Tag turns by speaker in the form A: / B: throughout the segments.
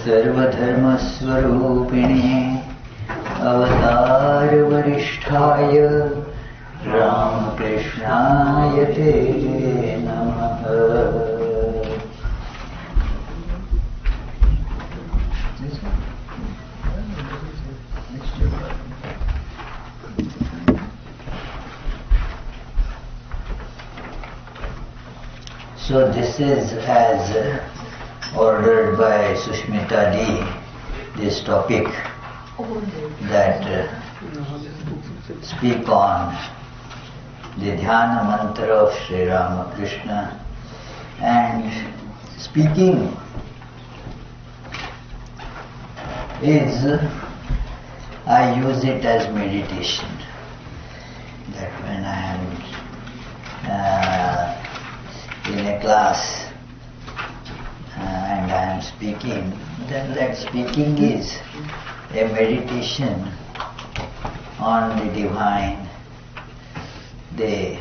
A: सर्वधर्मस्वरूपिणे अवतारवरिष्ठाय रामकृष्णाय ते नमः। So this is as ordered by Sushmita Ji, this topic that speak on the Dhyana mantra of Sri Ramakrishna, and speaking is, I use it as meditation, that when I am in a class and I am speaking, then that speaking is a meditation on the divine, the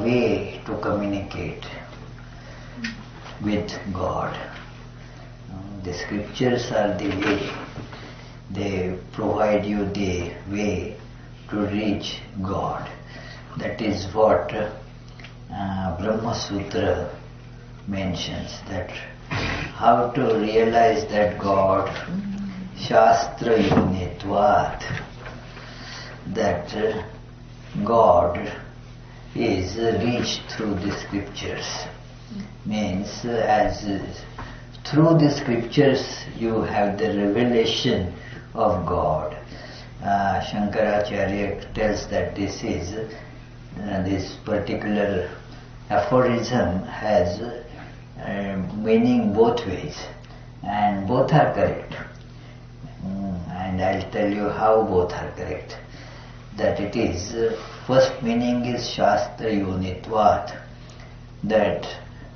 A: way to communicate with God. The scriptures are the way, they provide you the way to reach God. That is what Brahma Sutra mentions, that how to realize that God, Shastra Yunitvat, that God is reached through the scriptures. Means as through the scriptures you have the revelation of God. Shankaracharya tells that this particular aphorism has meaning both ways, and both are correct. And I'll tell you how both are correct. That it is, first meaning is Shastra Yunitvat, that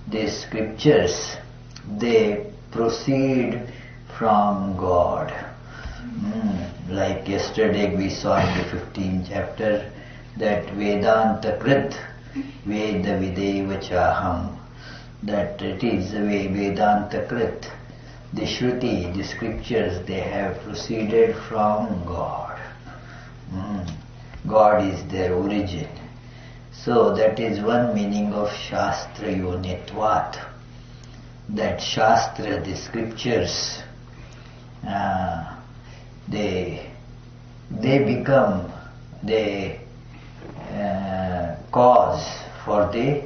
A: the scriptures, they proceed from God. Like yesterday we saw in the 15th chapter, that Vedanta Krit Veda Videva Chaham, that it is Vedanta Krit. The Shruti, the scriptures, they have proceeded from God. God is their origin. So that is one meaning of Shastra Yunitvat. That Shastra, the scriptures, they become the cause for the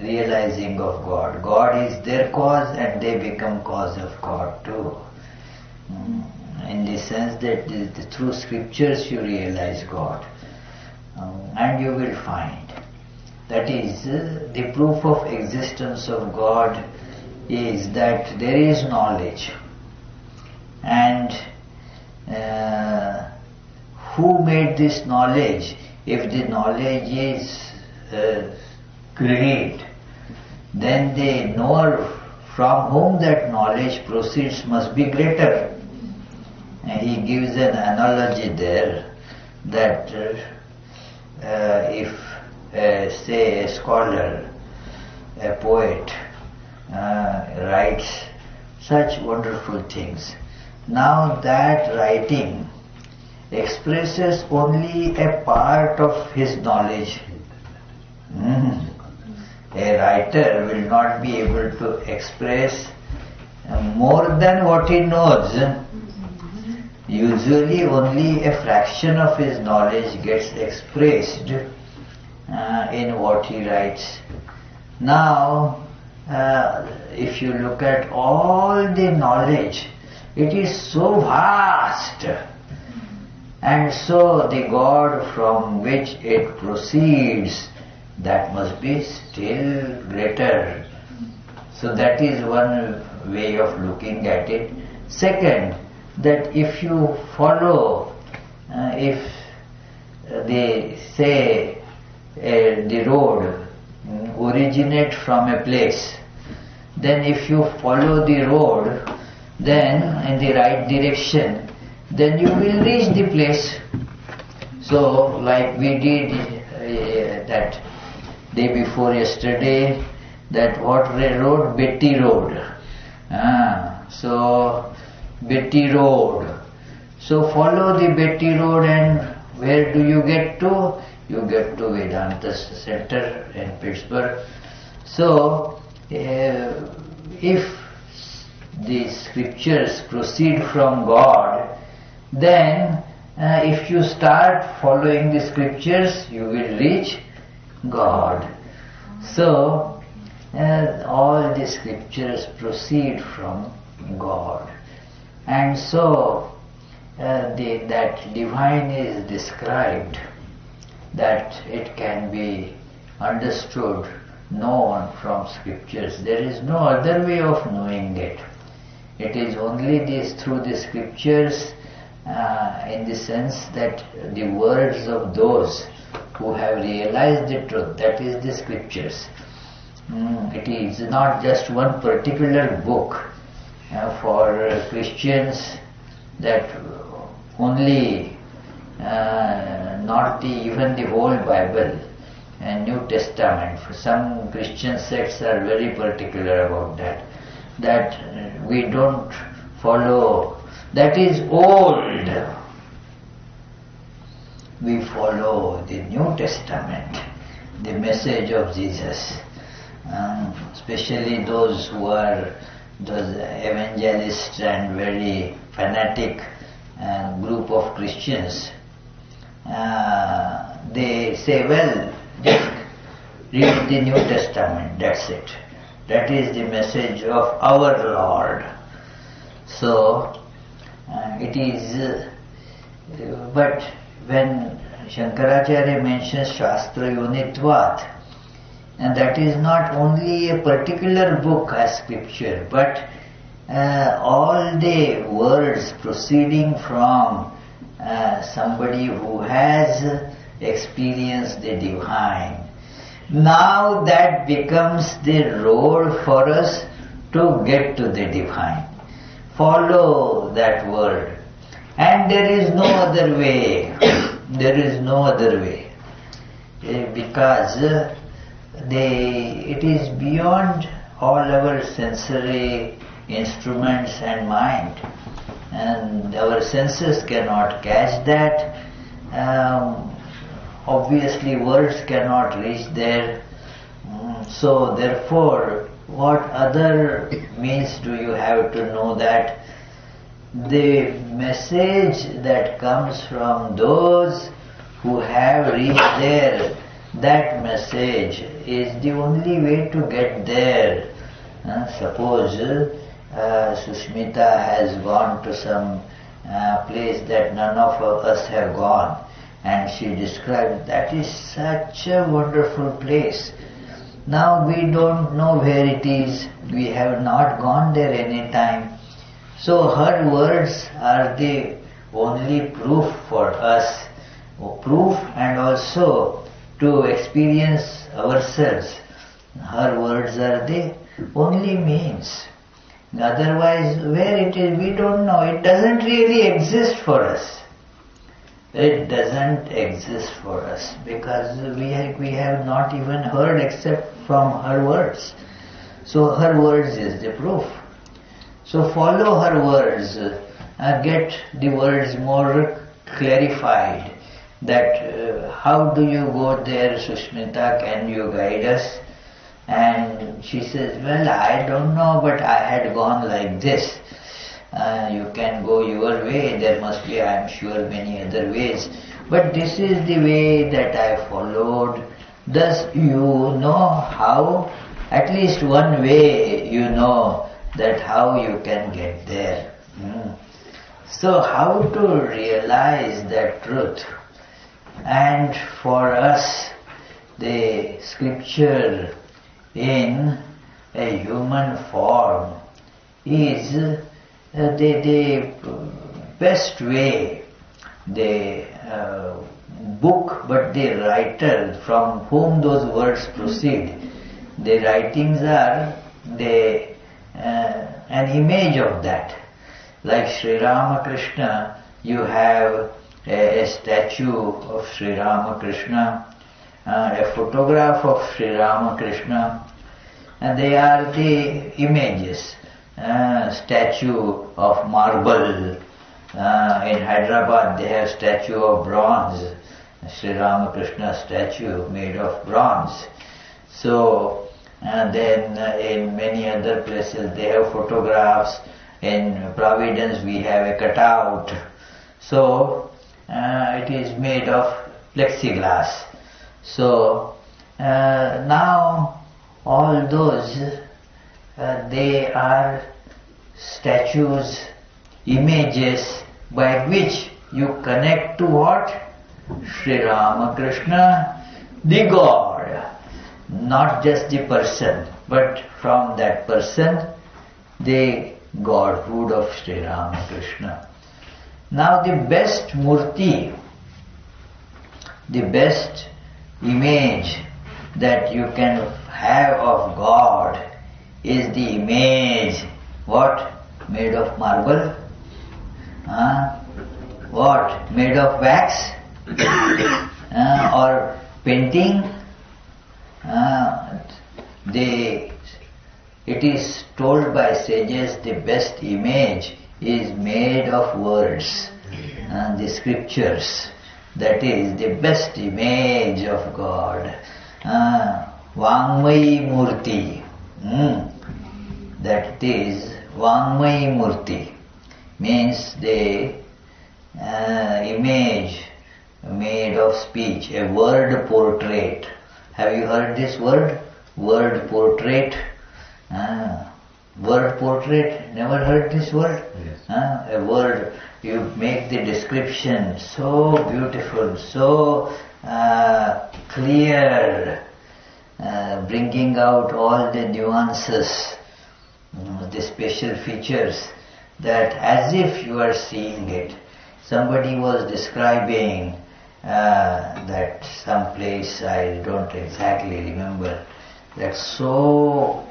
A: realizing of God. God is their cause and they become cause of God too. In the sense that through scriptures you realize God. And you will find. That is, the proof of existence of God is that there is knowledge. And who made this knowledge? If the knowledge is great, then the knower from whom that knowledge proceeds must be greater. And he gives an analogy there that if say a scholar, a poet writes such wonderful things, now that writing expresses only a part of his knowledge. A writer will not be able to express more than what he knows. Usually only a fraction of his knowledge gets expressed in what he writes. Now, if you look at all the knowledge, it is so vast. And so the God from which it proceeds, that must be still greater. So that is one way of looking at it. Second, that if you follow, if they say the road originates from a place, then if you follow the road, then in the right direction, then you will reach the place. So like we did that day before yesterday, that what road? Betty Road. So Betty Road. So follow the Betty Road, and where do you get to? You get to Vedanta Center in Pittsburgh. So if the scriptures proceed from God, then if you start following the scriptures, you will reach God. So all the scriptures proceed from God, and so that divine is described, that it can be understood, known from scriptures. There is no other way of knowing it. It is only this through the scriptures, in the sense that the words of those who have realized the truth, that is the scriptures. It is not just one particular book for Christians, that only not even the whole Bible and New Testament. For some Christian sects are very particular about that we don't follow, that is old. We follow the New Testament, the message of Jesus. Especially those who are those evangelists and very fanatic group of Christians, they say, well, just read the New Testament, that's it. That is the message of our Lord. So it is, but when Shankaracharya mentions Shastra Yunitvat, and that is not only a particular book as scripture, but all the words proceeding from somebody who has experienced the divine. Now that becomes the road for us to get to the divine. Follow that word. And there is no other way. There is no other way. Because it is beyond all our sensory instruments and mind, and our senses cannot catch that. Obviously words cannot reach there. So therefore, what other means do you have to know that? The message that comes from those who have reached there, that message is the only way to get there. Suppose Sushmita has gone to some place that none of us have gone, and she described that is such a wonderful place. Now we don't know where it is, we have not gone there any time. So her words are the only proof for us, proof and also to experience ourselves. Her words are the only means. Otherwise, where it is, we don't know. It doesn't really exist for us. It doesn't exist for us because we have not even heard except from her words. So her words is the proof. So follow her words, get the words more clarified. That how do you go there, Sushmita, can you guide us? And she says, well, I don't know, but I had gone like this. You can go your way, there must be, I am sure, many other ways. But this is the way that I followed. Thus you know how, at least one way you know that how you can get there. So how to realize that truth? And for us, the scripture in a human form is the best way, the book, but the writer from whom those words proceed. The writings are an image of that. Like Sri Ramakrishna, you have a statue of Sri Ramakrishna, a photograph of Sri Ramakrishna, they are the images. Statue of marble. In Hyderabad they have statue of bronze. Sri Ramakrishna statue made of bronze. So, and then in many other places they have photographs. In Providence we have a cutout. So, it is made of plexiglass. So, now all those, they are statues, images by which you connect to what? Sri Ramakrishna, the God. Not just the person, but from that person, the Godhood of Sri Ramakrishna. Now the best murti, the best image that you can have of God is the image, what? Made of marble? What? Made of wax? Or painting? It is told by sages the best image is made of words, the scriptures. That is the best image of God. Vangmayi Murti. That is Vangmayi Murti. Means the image made of speech, a word portrait. Have you heard this word? Word portrait? Word portrait? Never heard this word?
B: Yes.
A: A word, you make the description so beautiful, so clear, bringing out all the nuances, the special features, that as if you are seeing it. Somebody was describing that some place, I don't exactly remember, that so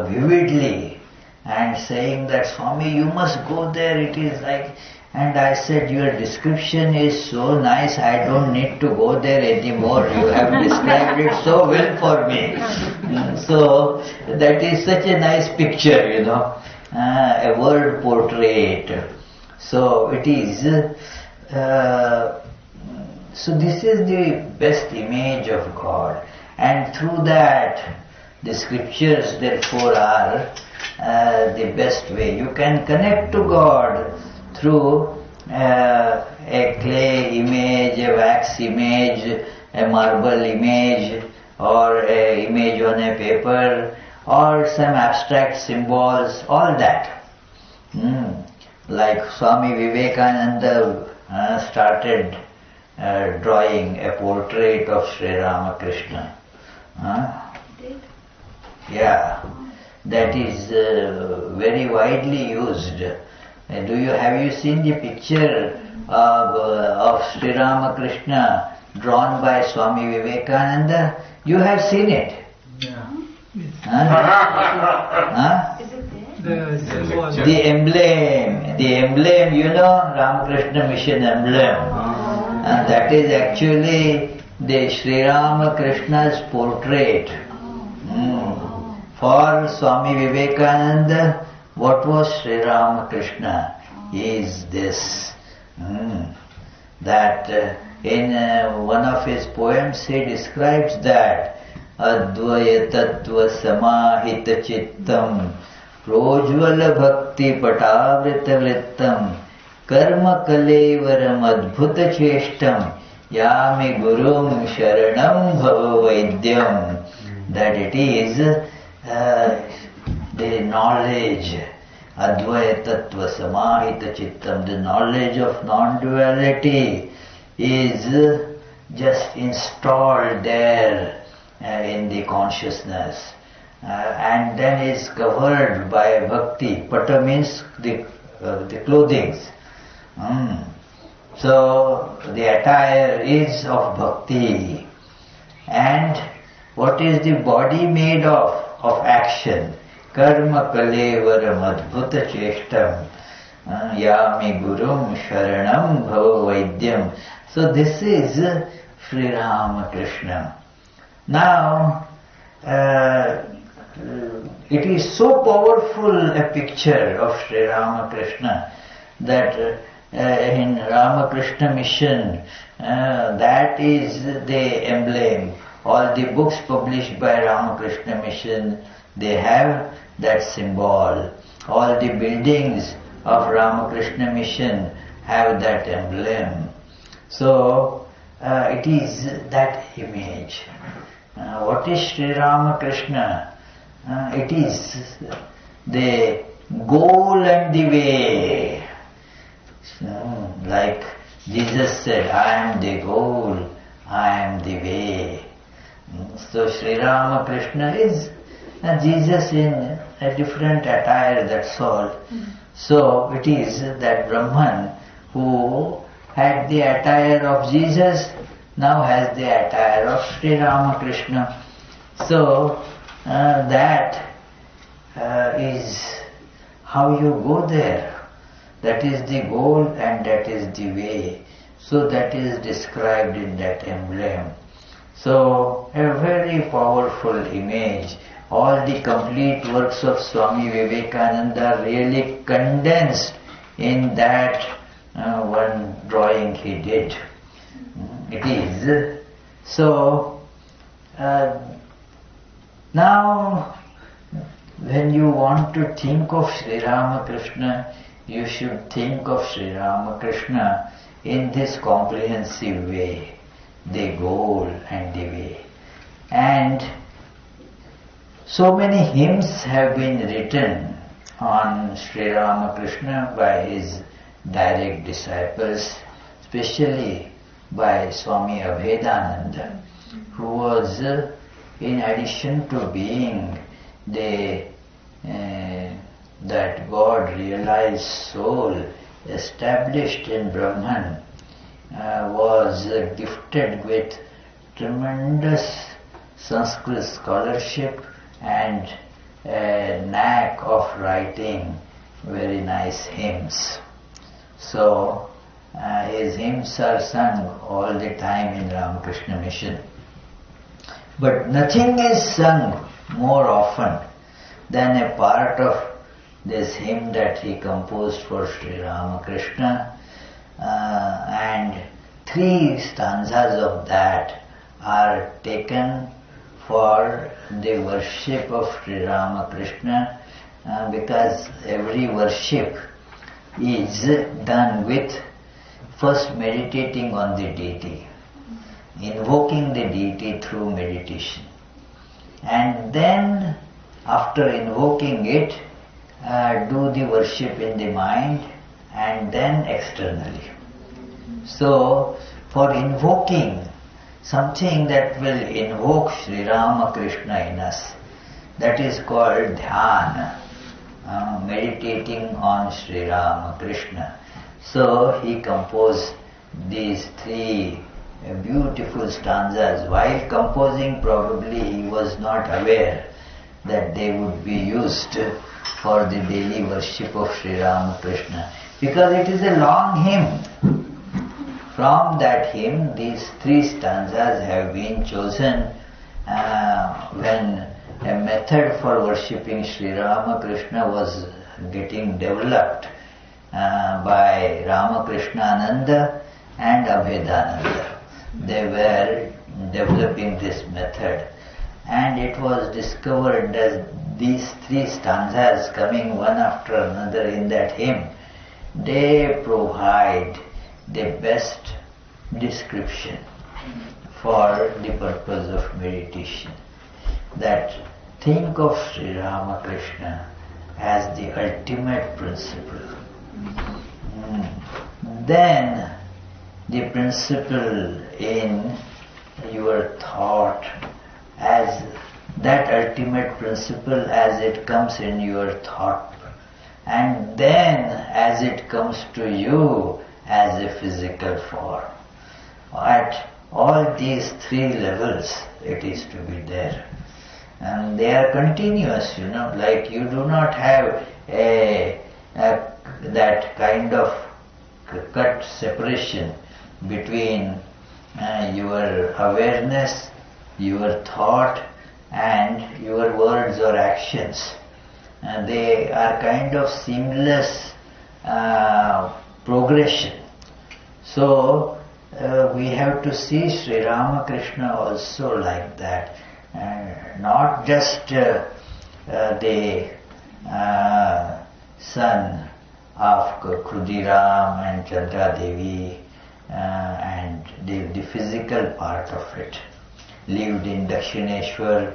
A: vividly, and saying that, Swami, you must go there, it is like, and I said, your description is so nice, I don't need to go there anymore, you have described it so well for me. So that is such a nice picture, a word portrait. So it is, so this is the best image of God, and through that the scriptures therefore are the best way. You can connect to God through a clay image, a wax image, a marble image, or a image on a paper, or some abstract symbols, all that. Like Swami Vivekananda started drawing a portrait of Sri Ramakrishna. Yeah, that is very widely used. Have you seen the picture of Sri Ramakrishna drawn by Swami Vivekananda? You have seen it.
C: Yeah.
A: Is it there? The emblem, Ramakrishna Mission emblem. And that is actually the Sri Ramakrishna's portrait. For Swami Vivekananda, what was Sri Ramakrishna? Is this. That in one of his poems he describes that Advaya Tattva Samahita Chittam Projvala Bhakti Patavrita Vrittam Karma Kalevaram Adbhuta Cheshtam Yami Gurum Sharanam Bhava Vaidyam. That it is the knowledge, Advaya Tattva Samahita Chittam, the knowledge of non-duality is just installed there in the consciousness, and then is covered by bhakti. Pata means the clothings. So the attire is of bhakti. And what is the body made of? Of action. Karma kalevaram adbhuta cheshtam yami gurum sharanam bhava vaidyam. So this is Sri Ramakrishna. Now, it is so powerful a picture of Sri Ramakrishna that in Ramakrishna mission, that is the emblem. All the books published by Ramakrishna mission, they have that symbol. All the buildings of Ramakrishna mission have that emblem. So it is that image. What is Sri Ramakrishna? It is the goal and the way. Like Jesus said, I am the goal, I am the way. So Sri Ramakrishna is Jesus in a different attire, that's all. So it is that Brahman who had the attire of Jesus now has the attire of Sri Ramakrishna. So that is how you go there. That is the goal and that is the way. So that is described in that emblem. So a very powerful image. All the complete works of Swami Vivekananda are really condensed in that one drawing he did. It is. So now when you want to think of Sri Ramakrishna, you should think of Sri Ramakrishna in this comprehensive way, the goal and the way. And so many hymns have been written on Sri Ramakrishna by his direct disciples, especially by Swami Vedanta, who was, in addition to being the that God realized soul established in Brahman, was gifted with tremendous Sanskrit scholarship and a knack of writing very nice hymns. So his hymns are sung all the time in Ramakrishna mission. But nothing is sung more often than a part of this hymn that he composed for Sri Ramakrishna, and 3 stanzas of that are taken for the worship of Sri Ramakrishna, because every worship is done with first meditating on the deity, invoking the deity through meditation, and then after invoking it, do the worship in the mind and then externally. So for invoking something that will invoke Sri Ramakrishna in us, that is called Dhyana, meditating on Sri Ramakrishna. So he composed these 3 beautiful stanzas. While composing, probably he was not aware that they would be used for the daily worship of Sri Ramakrishna, because it is a long hymn. From that hymn, these 3 stanzas have been chosen when a method for worshipping Sri Ramakrishna was getting developed by Ramakrishna and Abhedananda. They were developing this method, and it was discovered that these 3 stanzas coming one after another in that hymn, they provide the best description for the purpose of meditation. That think of Sri Ramakrishna as the ultimate principle. Then the principle in your thought, as that ultimate principle as it comes in your thought, and then as it comes to you as a physical form. At all these 3 levels it is to be there. And they are continuous, like you do not have that kind of cut separation between your awareness, your thought and your words or actions. They are kind of seamless progression. So we have to see Sri Ramakrishna also like that. Not just the son of Khudiram and Chandra Devi and the physical part of it. Lived in Dakshineshwar,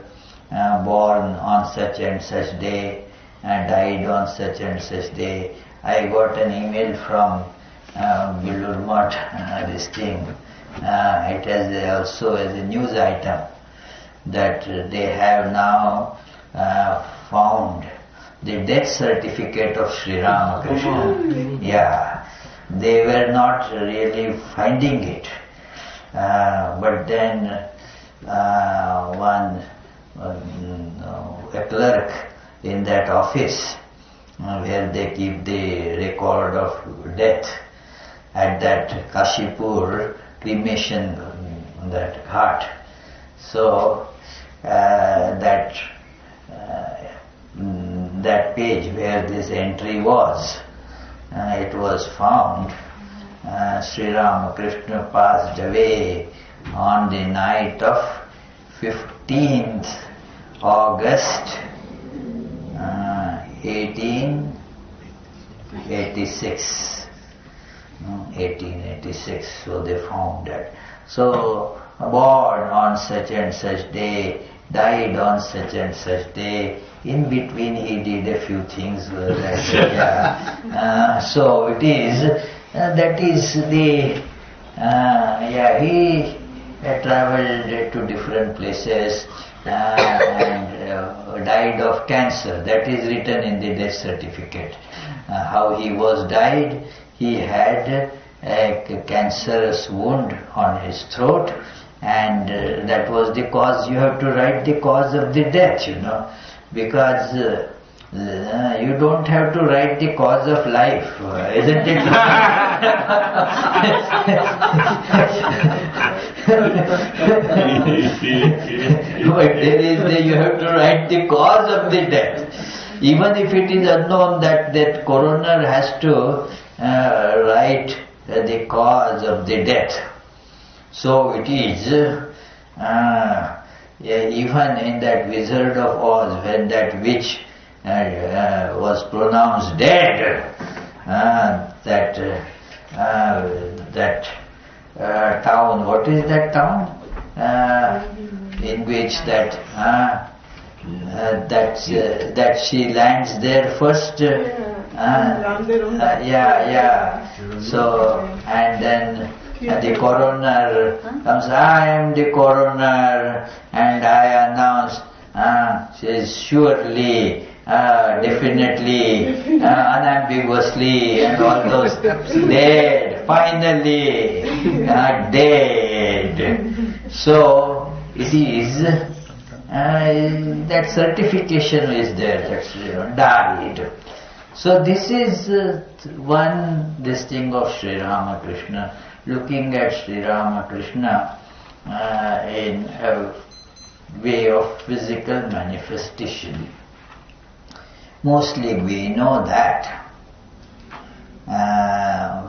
A: born on such and such day, died on such and such day. I got an email from Bilurmat, this thing. It has also as a news item that they have now found the death certificate of Sri Ramakrishna. Yeah, they were not really finding it. But then a clerk in that office where they keep the record of death at that Kashipur cremation, that ghat. So that page where this entry was, it was found. Sri Ramakrishna passed away on the night of 15th August 1886. 1886, so they found that. So, born on such and such day, died on such and such day. In between he did a few things. So it is, that is the, he travelled to different places and died of cancer. That is written in the death certificate. How he was died, he had a cancerous wound on his throat, and that was the cause. You have to write the cause of the death, because you don't have to write the cause of life, isn't it? But you have to write the cause of the death. Even if it is unknown that coroner has to write the cause of the death. So it is, even in that Wizard of Oz, when that witch was pronounced dead, that town, what is that town? In which that she lands there first. So, and then the coroner comes, I am the coroner, and I announce, says surely, definitely, unambiguously, and all those, dead, finally, dead. So, it is, that certification is there, that's died. So this is this thing of Sri Ramakrishna, looking at Sri Ramakrishna in a way of physical manifestation. Mostly we know that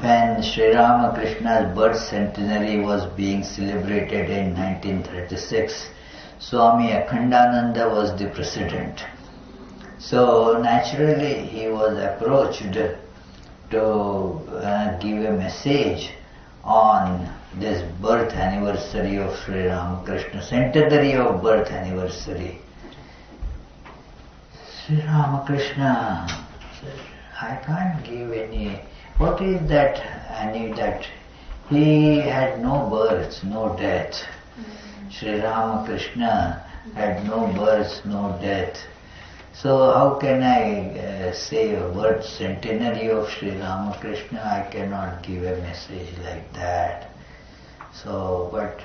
A: when Sri Ramakrishna's birth centenary was being celebrated in 1936, Swami Akhandananda was the president. So naturally he was approached to give a message on this birth anniversary of Sri Ramakrishna, centenary of birth anniversary. Sri Ramakrishna said, I can't give any, what is that, that he had no birth, no death. Sri Ramakrishna had no birth, no death. So how can I say a birth centenary of Sri Ramakrishna? I cannot give a message like that. So, but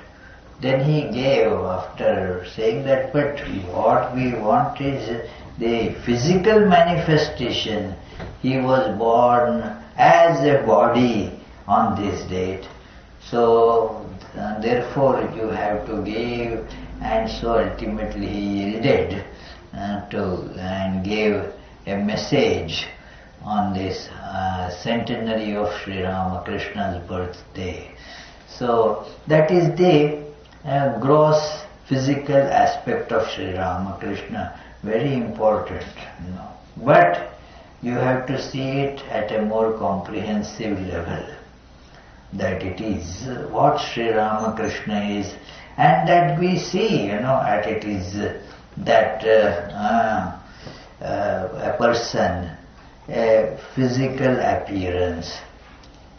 A: then he gave, after saying that, but what we want is the physical manifestation. He was born as a body on this date. So therefore you have to give, and so ultimately he yielded and gave a message on this centenary of Sri Ramakrishna's birthday. So that is the gross physical aspect of Sri Ramakrishna, very important. But you have to see it at a more comprehensive level, that it is what Sri Ramakrishna is, and that we see, at it is that a person, a physical appearance,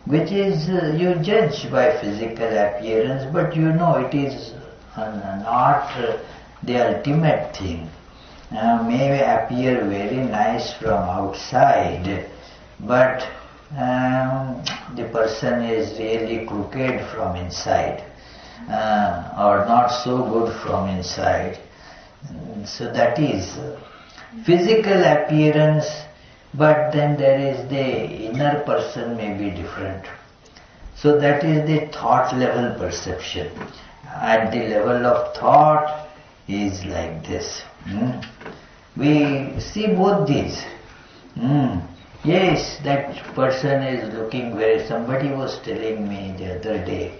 A: which is you judge by physical appearance, but it is not the ultimate thing. May appear very nice from outside, but the person is really crooked from inside, or not so good from inside. So that is physical appearance, but then there is the inner person may be different. So that is the thought level perception. At the level of thought is like this. We see both these. Yes, that person is looking very... Somebody was telling me the other day,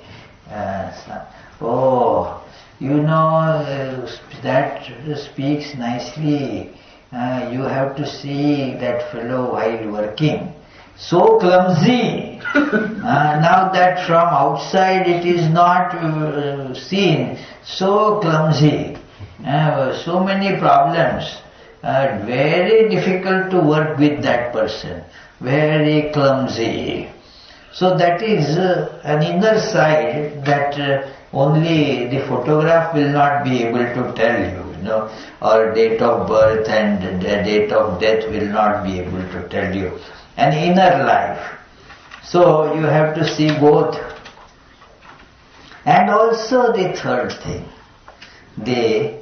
A: that speaks nicely. You have to see that fellow while working. So clumsy. Now that from outside it is not seen. So clumsy. So many problems. Very difficult to work with that person. Very clumsy. So that is an inner side that only the photograph will not be able to tell you, or date of birth and the date of death will not be able to tell you. An inner life. So you have to see both. And also the third thing, the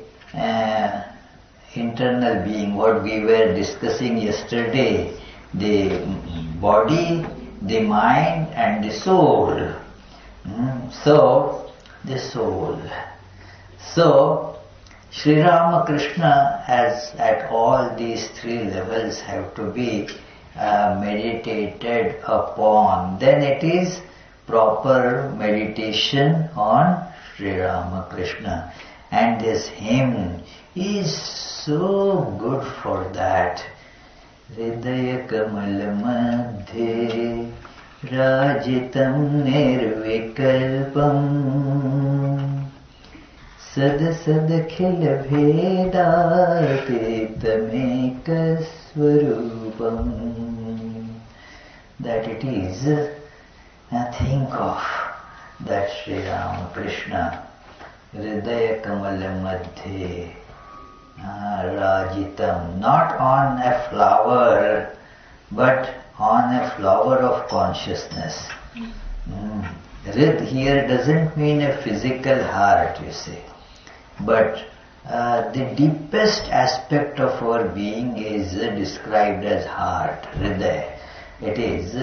A: internal being, what we were discussing yesterday, the body, the mind and the soul. So, the soul. So, Sri Ramakrishna, as at all these three levels have to be meditated upon, then it is proper meditation on Sri Ramakrishna. And this hymn is so good for that. Hridaya Kamala Madhye Rajitam Nirvikalpam Sada Sada Khila Bhedatitameka Swarupam. That it is, think of that Sri Ramakrishna, Hridaya Kamala Madhye Rajitam, not on a flower, but on a flower of consciousness. Rid here doesn't mean a physical heart, you see, but the deepest aspect of our being is described as heart, Hridaya. It is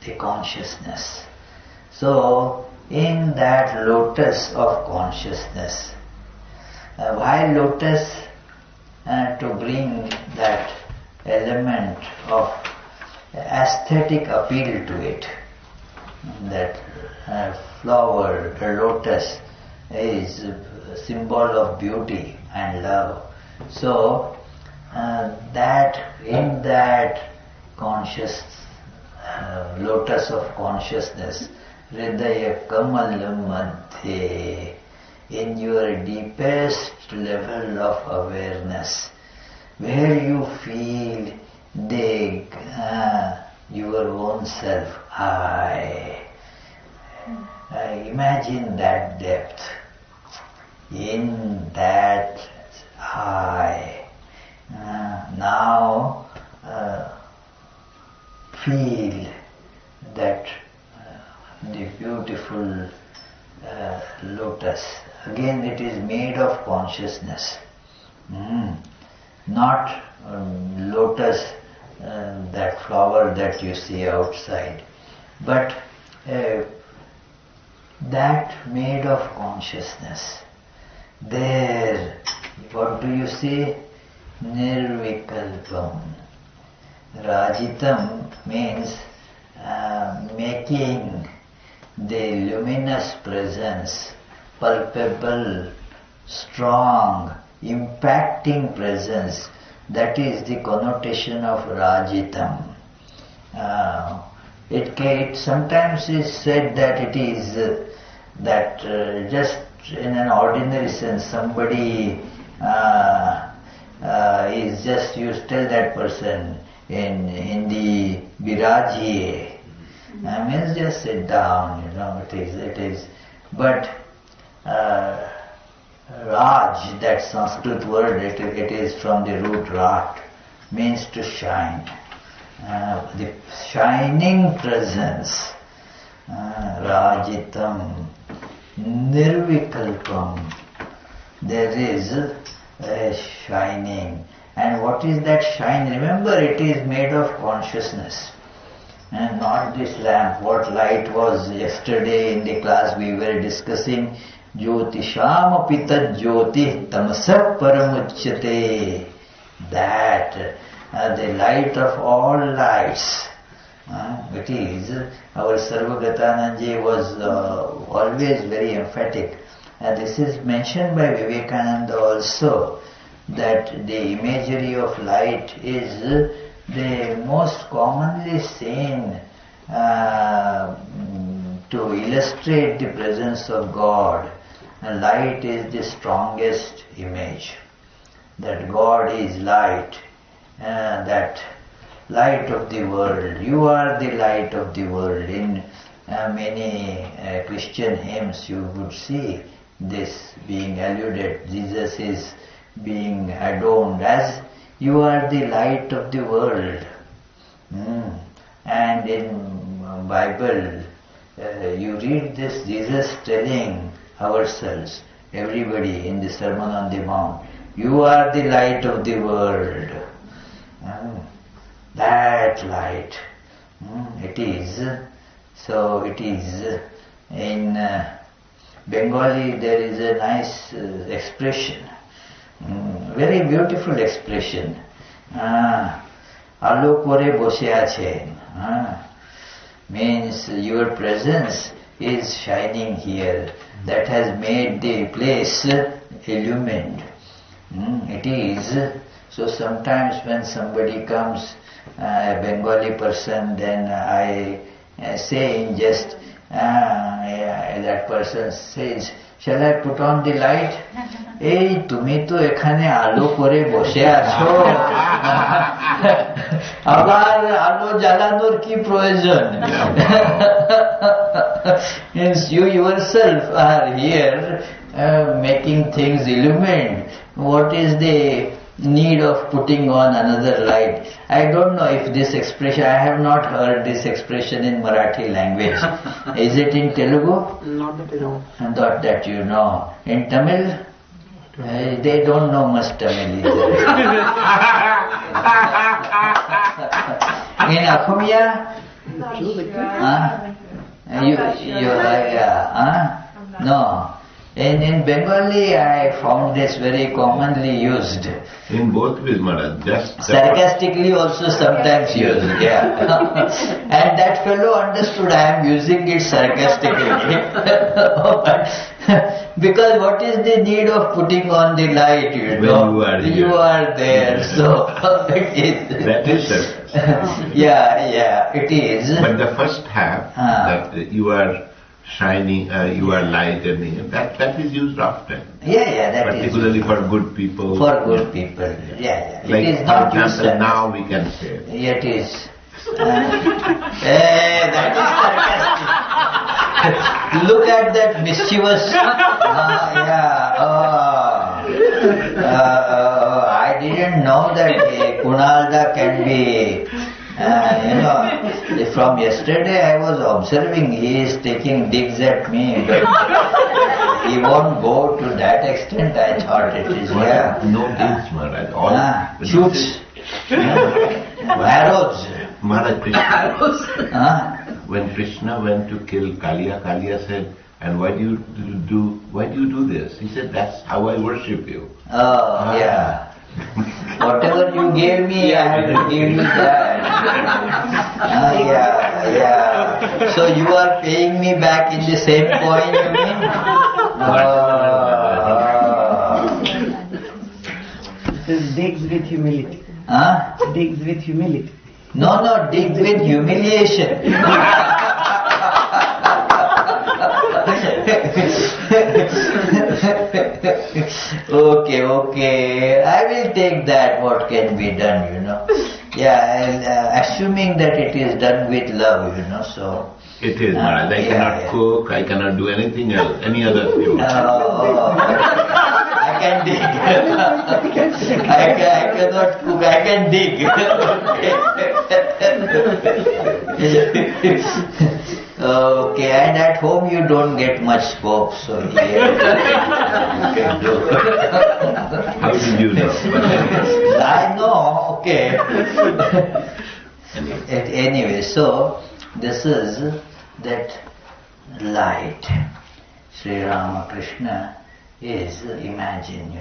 A: the consciousness. So, in that lotus of consciousness, why lotus? To bring that element of aesthetic appeal to it. That flower, the lotus, is a symbol of beauty and love. So, that in that conscious lotus of consciousness, Hridaya Kamala Madhye, in your deepest level of awareness, where you feel your own self, I. Imagine that depth. In that I, now feel that the beautiful lotus. Again, it is made of consciousness, not lotus, that flower that you see outside, but that made of consciousness. There, what do you say? Nirvikalpam. Rajitam means making the luminous presence palpable, strong, impacting presence. That is the connotation of Rajitam. It sometimes is said that it is just in an ordinary sense somebody is just, you tell that person in Hindi, Birajiye, means just sit down, it is. But Raj, that Sanskrit word, it is from the root Rat, means to shine. The shining presence, Rajitam, Nirvikalpam, there is a shining. And what is that shine? Remember, it is made of consciousness and not this lamp. What light was yesterday in the class we were discussing, Jyotisham apita jyoti tamasa paramuchyate. That the light of all lights. It is, our Sarvagatananji was always very emphatic. And this is mentioned by Vivekananda also, that the imagery of light is the most commonly seen to illustrate the presence of God. And light is the strongest image. That God is light. That light of the world. You are the light of the world. In many Christian hymns you would see this being alluded. Jesus is being adorned as you are the light of the world. And in Bible you read this, Jesus telling ourselves, everybody in the Sermon on the Mount, you are the light of the world. That light, it is. So it is. In Bengali there is a nice expression, very beautiful expression. Alo kore boshe achen. Means your presence is shining here. That has made the place illumined. It is. So sometimes when somebody comes, a Bengali person, then I say in jest, that person says, shall I put on the light? Ei, tumi to ekhane alo kore boshe acho. Abar alo jalanor ki proyojon? Means you yourself are here making things illumined. What is the need of putting on another light? I don't know if this expression, I have not heard this expression in Marathi language. Is it in Telugu?
B: Not that I know.
A: Not that you know. In Tamil? They don't know much Tamil either. In Akhumya? No. In Bengali I found this very commonly used.
C: In both ways, Maharaj. Just
A: sarcastically also sometimes used, yeah. And that fellow understood I am using it sarcastically. Because what is the need of putting on the light, you know? You are there, so it is.
C: That is sarcasm.
A: Yeah, it is.
C: But the first half, that you are shining, you are light, and that is used often.
A: Yeah, that
C: particularly
A: is.
C: For good people.
A: For good people, yeah.
C: Like,
A: it is not
C: for example, now we can say.
A: Yeah, it is. That is sarcastic. Look at that mischievous. I didn't know that Kunalda can be. From yesterday I was observing he is taking digs at me, but he won't go to that extent. I thought it is.
C: No digs, Maharaj. All
A: shoots. Arrows.
C: Maharaj Krishna. when Krishna went to kill Kaliya, Kaliya said, "And why do you do this?" He said, "That's how I worship you."
A: Oh, yeah. Whatever you gave me, I have to give you that. Yeah. So you are paying me back in the same coin, you mean?
B: Digs with humility.
A: Huh?
B: Digs with humility.
A: No, dig with humiliation. Okay. I will take that, what can be done, Yeah, and, assuming that it is done with love, so.
C: It is, Maharaj. I cannot cook, I cannot do anything else, any other thing.
A: I can dig. I cannot cook, I can dig. Okay, and at home you don't get much scope, so here you can do.
C: How did you know?
A: I know, okay. Anyway, so this is that light. Sri Ramakrishna is, imagine,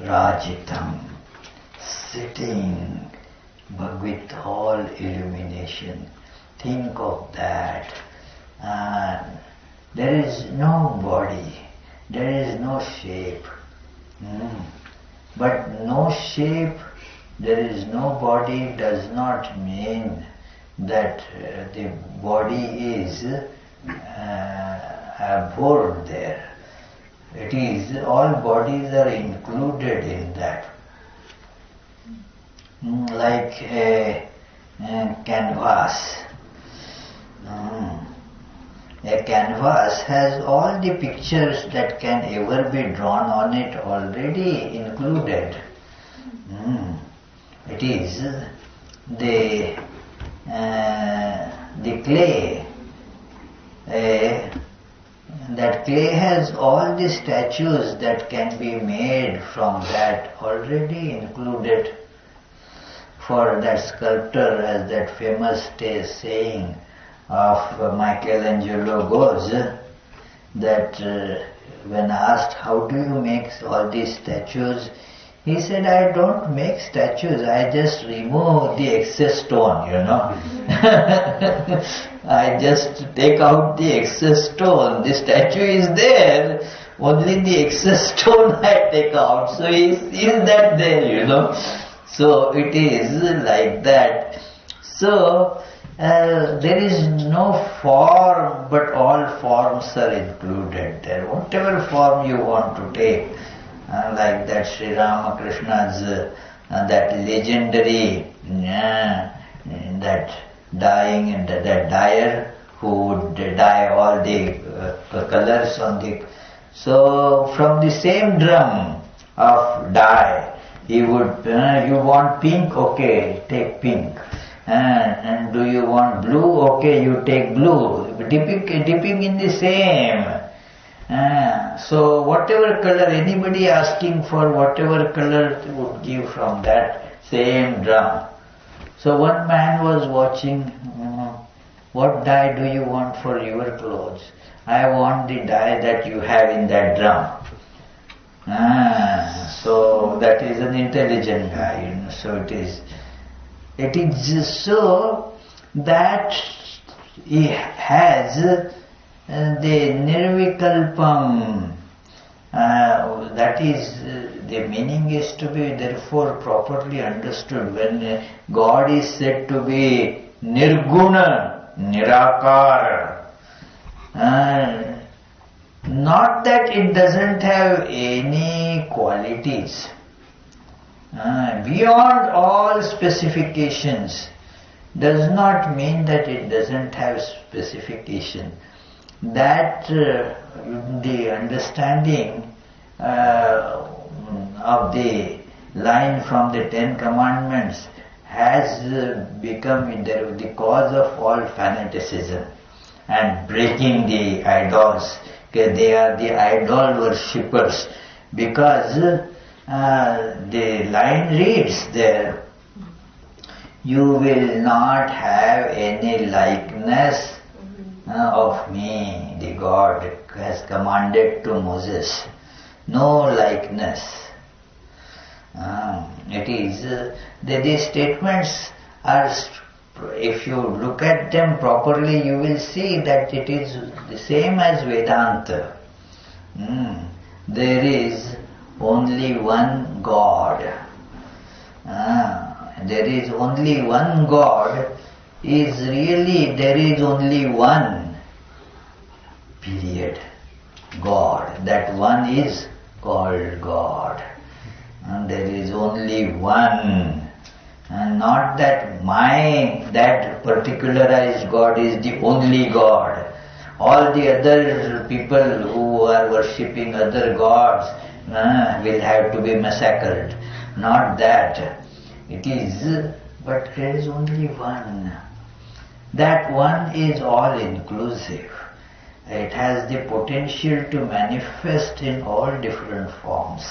A: Rajitam, sitting with all illumination. Think of that. There is no body, there is no shape. But no shape, there is no body does not mean that the body is abhorred there. It is, all bodies are included in that. Like a canvas. A canvas has all the pictures that can ever be drawn on it already included. It is the clay. That clay has all the statues that can be made from that already included. For that sculptor, as that famous saying of Michelangelo goes, that when asked, "How do you make all these statues?" he said, "I don't make statues, I just remove the excess stone, I just take out the excess stone. The statue is there, only the excess stone I take out." So is that there, So it is like that. So there is no form, but all forms are included there. Whatever form you want to take, like that Sri Ramakrishna's, that legendary, that dyeing, and that dyer who would dye all the colors on the. So from the same drum of dye, he would, you want pink, okay, take pink. And do you want blue, okay, you take blue. Dipping in the same. So whatever color, anybody asking for whatever color would give from that same drum. So one man was watching, what dye do you want for your clothes? I want the dye that you have in that drum. So that is an intelligent guy, so it is so that he has the nirvikalpam, that is, the meaning is to be therefore properly understood. When God is said to be nirguna, nirakara, not that it doesn't have any qualities. Beyond all specifications does not mean that it doesn't have specification. That the understanding of the line from the Ten Commandments has become the cause of all fanaticism and breaking the idols. They are the idol worshippers, because the line reads there, you will not have any likeness of me, the God has commanded to Moses. No likeness. It is, these statements are, if you look at them properly, you will see that it is the same as Vedanta. There is only one God. There is only one God is really, there is only one, period, God. That one is called God. And there is only one. And not that that particularized God is the only God. All the other people who are worshipping other gods will have to be massacred. Not that. It is, but there is only one. That one is all inclusive. It has the potential to manifest in all different forms.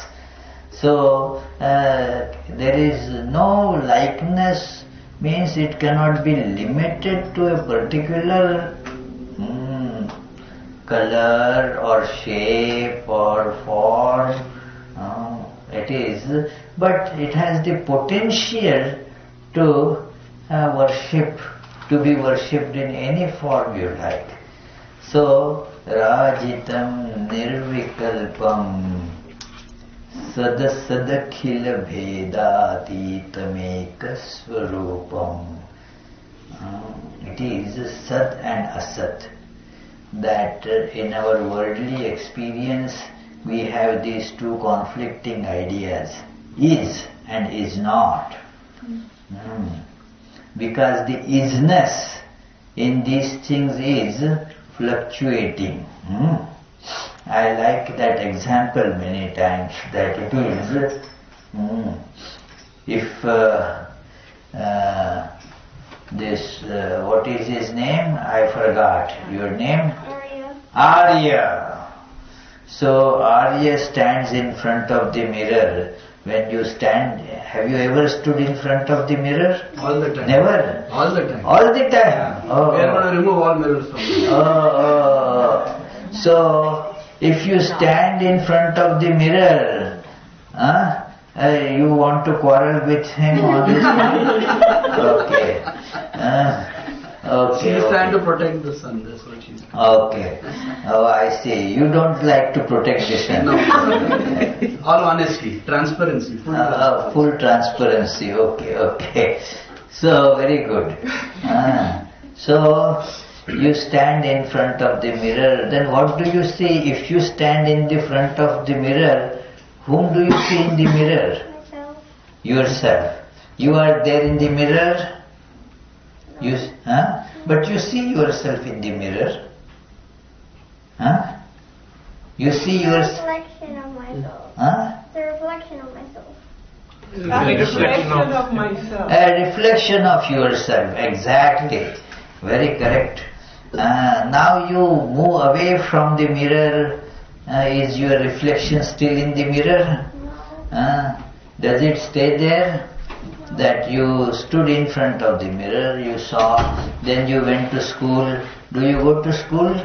A: So there is no likeness, means it cannot be limited to a particular color or shape or form. It is, but it has the potential to worship, to be worshipped in any form you like. So, Rajitam Nirvikalpam Sadasadakhila Bhedatitameka Swarupam. It is Sat and Asat, that in our worldly experience we have these two conflicting ideas, is and is not. Because the isness in these things is fluctuating. I like that example many times, that it is, if what is his name? I forgot. Your name? Arya. So Arya stands in front of the mirror. When you stand, have you ever stood in front of the mirror?
D: All the time.
A: Never?
D: All the time.
A: All the time?
D: Yeah.
A: Oh.
D: We are going to remove all mirrors from you.
A: So, if you stand in front of the mirror, you want to quarrel with him on this one? Okay. Okay.
D: She is trying to protect the sun, that's what she is.
A: Okay. Oh, I see. You don't like to protect the sun.
D: No. All honesty, transparency,
A: full transparency. Okay. So, very good. So, you stand in front of the mirror, then what do you see? If you stand in the front of the mirror, whom do you see in the mirror?
E: Myself.
A: Yourself. You are there in the mirror? You, But you see yourself in the mirror? You see
E: The
A: yourself?
E: reflection of myself. The reflection of myself.
B: A reflection of myself.
A: A reflection of yourself, exactly. Very correct. Now you move away from the mirror. Is your reflection still in the mirror? Does it stay there? That you stood in front of the mirror, you saw, then you went to school. Do you go to school?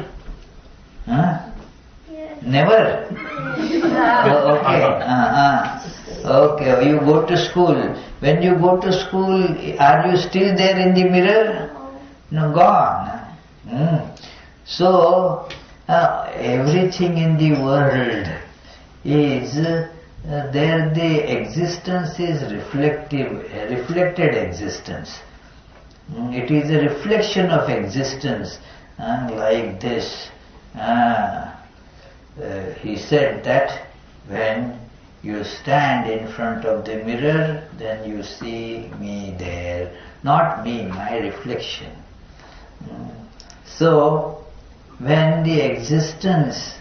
E: Yes.
A: Never? Okay. Okay, you go to school. When you go to school, are you still there in the mirror? No, gone. So, everything in the world is, there the existence is reflected existence. It is a reflection of existence, like this. He said that when you stand in front of the mirror, then you see me there. Not me, my reflection. So, when the existence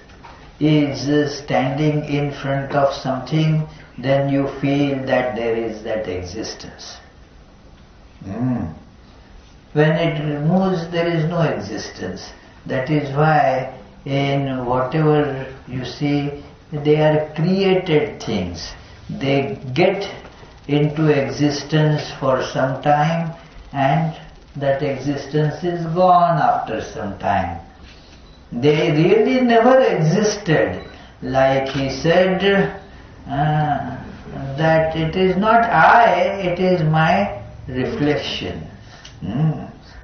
A: is standing in front of something, then you feel that there is that existence. When it removes, there is no existence. That is why in whatever you see, they are created things. They get into existence for some time and that existence is gone after some time. They really never existed. Like he said, that it is not I, it is my reflection.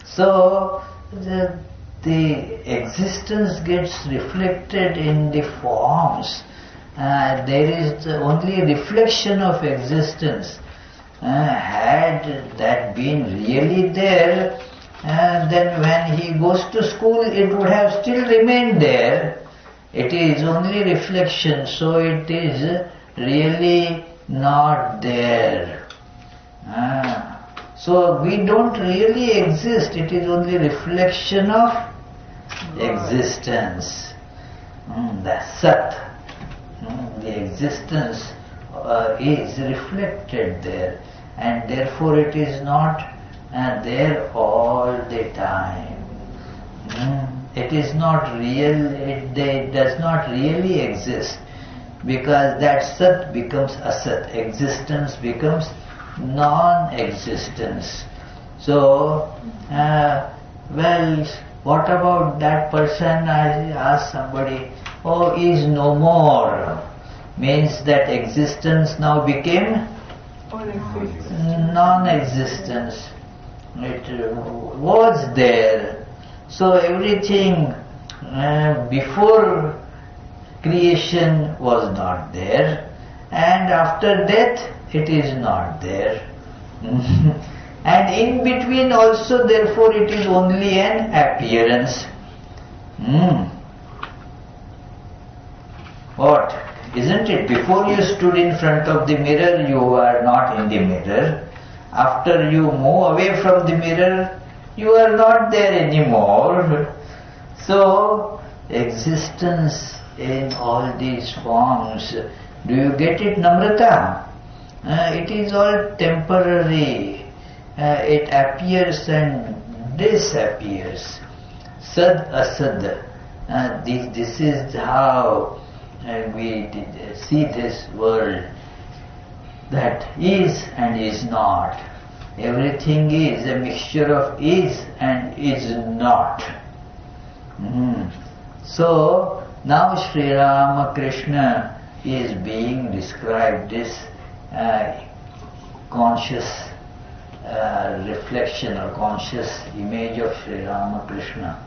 A: So the existence gets reflected in the forms. There is only reflection of existence. Had that been really there, then when he goes to school it would have still remained there. It is only reflection, so it is really not there. So we don't really exist, it is only reflection of existence. The Sat, the existence is reflected there, and therefore it is not there all the time. It is not real, it does not really exist, because that Sat becomes Asat, existence becomes non-existence. So, well, what about that person? I asked somebody, oh, is no more. Means that existence now became non-existence. It was there. So everything before creation was not there, and after death it is not there. And in between also, therefore it is only an appearance. What? Isn't it? Before you stood in front of the mirror, you are not in the mirror. After you move away from the mirror, you are not there anymore. So, existence in all these forms. Do you get it, Namrata? It is all temporary. It appears and disappears. Sad Asad. This is how we see this world. That is and is not. Everything is a mixture of is and is not. So now Sri Ramakrishna is being described, this conscious reflection or conscious image of Sri Ramakrishna,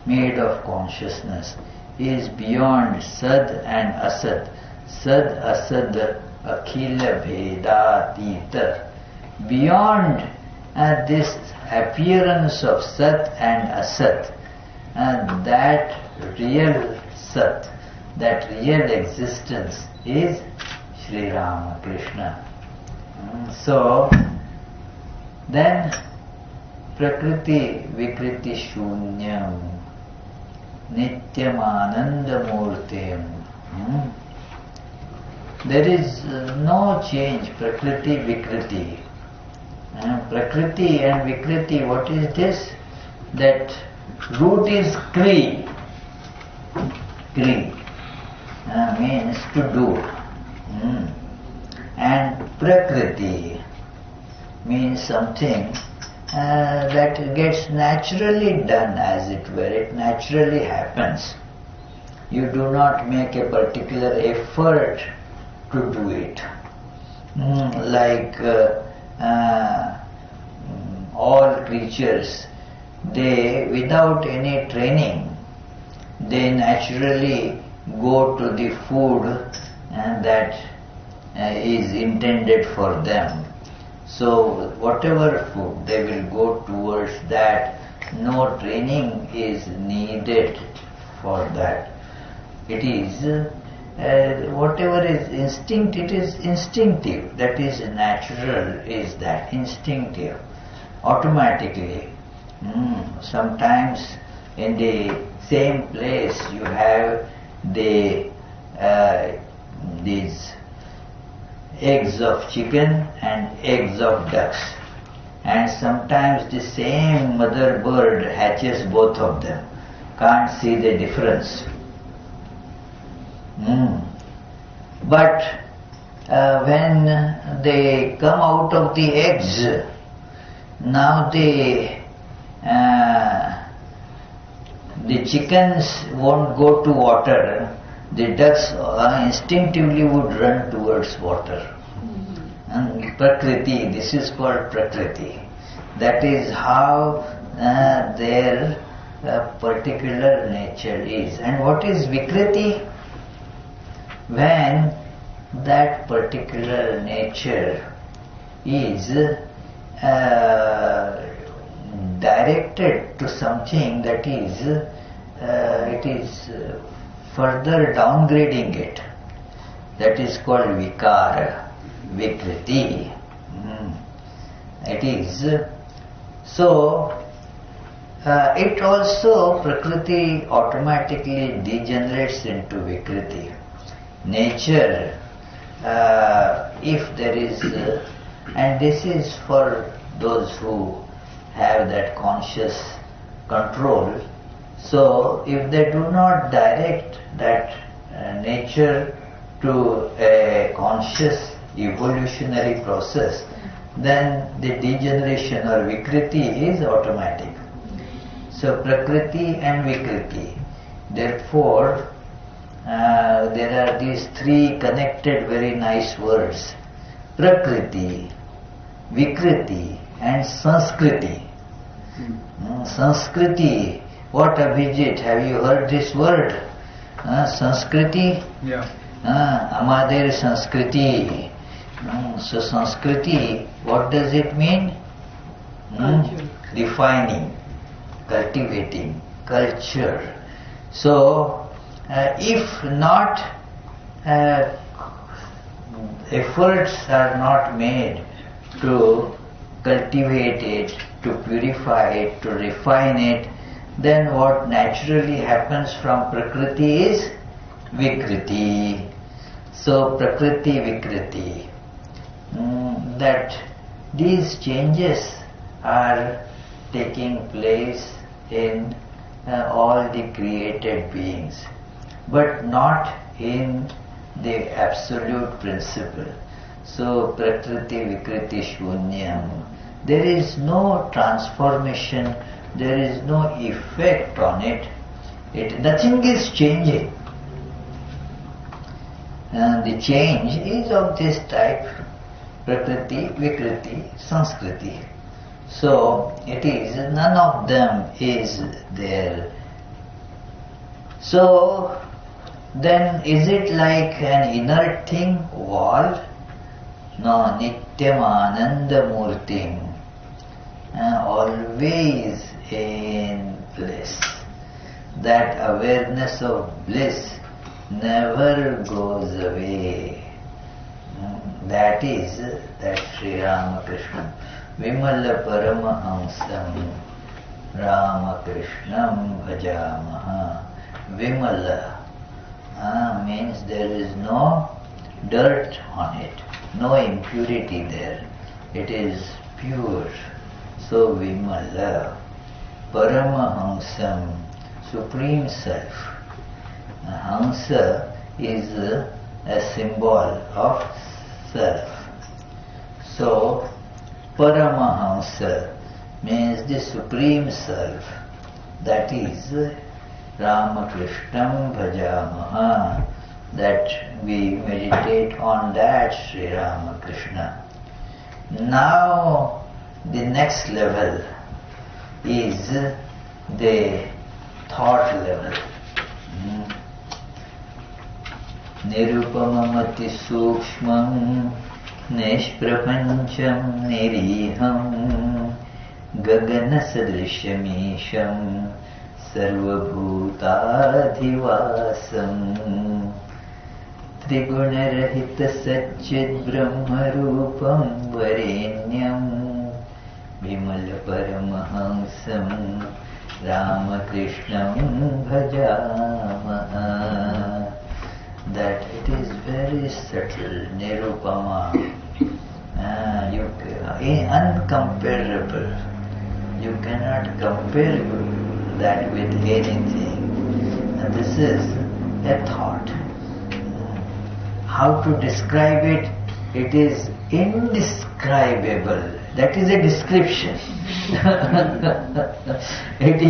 A: made of consciousness, is beyond Sad and Asad. Sad Asad Akhila Bhedatita. Beyond this appearance of Sat and Asat, that real Sat, that real existence is Sri Ramakrishna. So then Prakriti Vikriti Shunyam Nityam Ananda Murtim. There is no change, Prakriti Vikriti. Prakriti and Vikriti, what is this? That root is Kri. Kri means to do. And Prakriti means something that gets naturally done, as it were. It naturally happens. You do not make a particular effort to do it. Like all creatures, they, without any training, they naturally go to the food that is intended for them. So whatever food, they will go towards that. No training is needed for that. It is whatever is instinct, it is instinctive. That is natural, is that instinctive, automatically. Sometimes in the same place you have these eggs of chicken and eggs of ducks, and sometimes the same mother bird hatches both of them. Can't see the difference. But when they come out of the eggs, now the the chickens won't go to water, the ducks instinctively would run towards water. And Prakriti, this is called Prakriti. That is how their particular nature is. And what is Vikriti? When that particular nature is directed to something that is, it is further downgrading it. That is called Vikara, Vikriti. It is. So, it also, Prakriti automatically degenerates into Vikriti. Nature, if there is, and this is for those who have that conscious control. So, if they do not direct that nature to a conscious evolutionary process, then the degeneration or Vikriti is automatic. So, Prakriti and Vikriti. Therefore, there are these three connected very nice words: Prakriti, Vikriti and Sanskriti. Sanskriti, what Abhijit, have you heard this word? Sanskriti?
D: Yeah.
A: Amader Sanskriti. So Sanskriti, what does it mean? Refining, cultivating, culture. So, if not, efforts are not made to cultivate it, to purify it, to refine it, then what naturally happens from Prakriti is Vikriti. So Prakriti, Vikriti. That these changes are taking place in all the created beings, but not in the absolute principle. So Prakriti, Vikriti, Shunyam. There is no transformation, there is no effect on it. Nothing is changing. And the change is of this type: Prakriti, Vikriti, Sanskriti. So it is, none of them is there. So then is it like an inert thing, wall? No, Nityam Ananda Murtim, always in bliss. That awareness of bliss never goes away. That is that Sri Ramakrishna. Vimala Paramahamsam Ramakrishnam Bhajamaha. Vimala means there is no dirt on it, no impurity there. It is pure. So Vimala Paramahamsam, Supreme Self. Hamsa is a symbol of self. So Paramahamsa means the Supreme Self. That is Ramakrishnam Bhajamaha. That we meditate on that Sri Ramakrishna. Now the next level is the thought level. Nirupamamati sukshmam nishprapancham niriham gagana sadrishamisham sarvabhutadhivasam trigunarahita satchid brahmarupam varenyam vimala paramahamsam Ramakrishnam bhajamaha. That it is very subtle, nirupama, uncomparable. You cannot compare that with anything. And this is a thought. How to describe it? It is indescribable. That is a description. It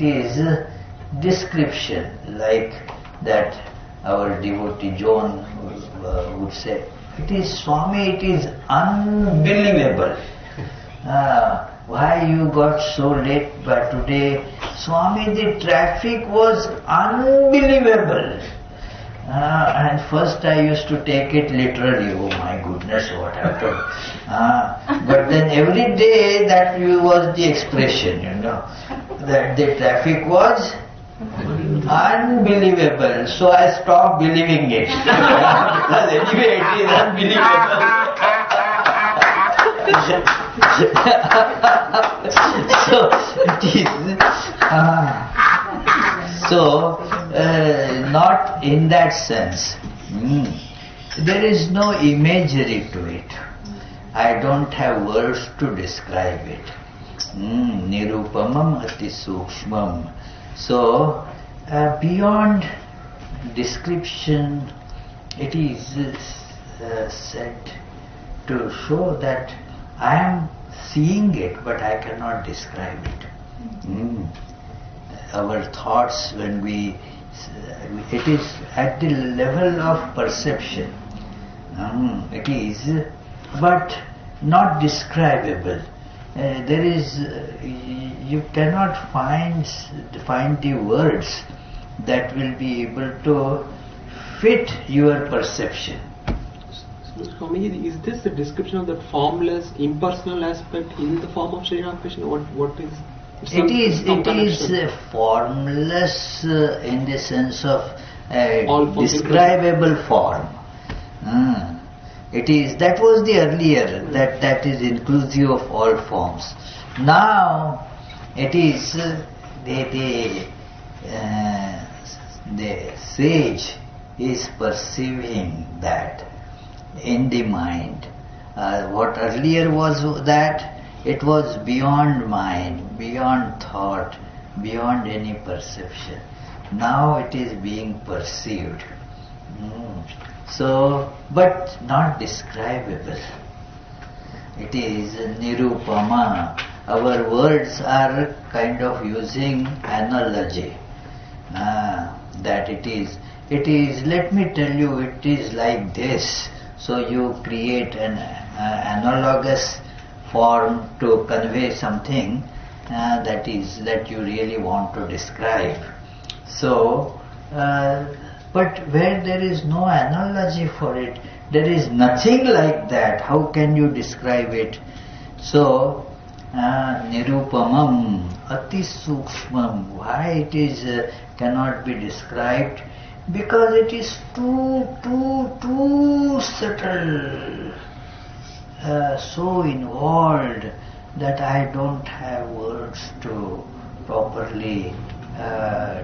A: is description, like that our devotee John would say. It is Swami, it is unbelievable. Why you got so late by today? Swami, the traffic was unbelievable. And first I used to take it literally, oh my goodness, what happened? But then every day that was the expression, that the traffic was unbelievable. So I stopped believing it. Because anyway it is unbelievable. So it is not in that sense. There is no imagery to it. I don't have words to describe it. Nirupamam ati sukshmam. So beyond description, it is said to show that I am seeing it, but I cannot describe it. Our thoughts, when it is at the level of perception. It is, but not describable. There is, you cannot find the words that will be able to fit your perception.
F: Swami, is this a description of the formless, impersonal aspect in the form of Sri Ramakrishna? What is?
A: It is formless in the sense of describable form. It is, that was the earlier, that is inclusive of all forms. Now it is the sage is perceiving that in the mind. What earlier was that it was beyond mind, beyond thought, beyond any perception. Now it is being perceived. So, but not describable. It is nirupama. Our words are kind of using analogy. That it is, let me tell you, it is like this. So you create an analogous form to convey something that you really want to describe. So, but where there is no analogy for it, there is nothing like that. How can you describe it? So, nirupamam ati sukshmam. Why it is cannot be described? Because it is too subtle, so involved that I don't have words to properly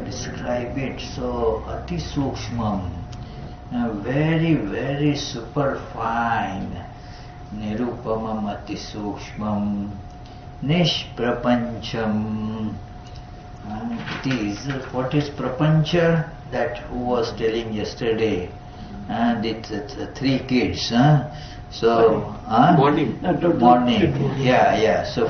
A: describe it. So ati sukshmam, very, very superfine. Nirupamam ati sukshmam, nishprapancham. It is, what is prapancha? That who was telling yesterday, and it's 3 kids. So morning. Yeah. So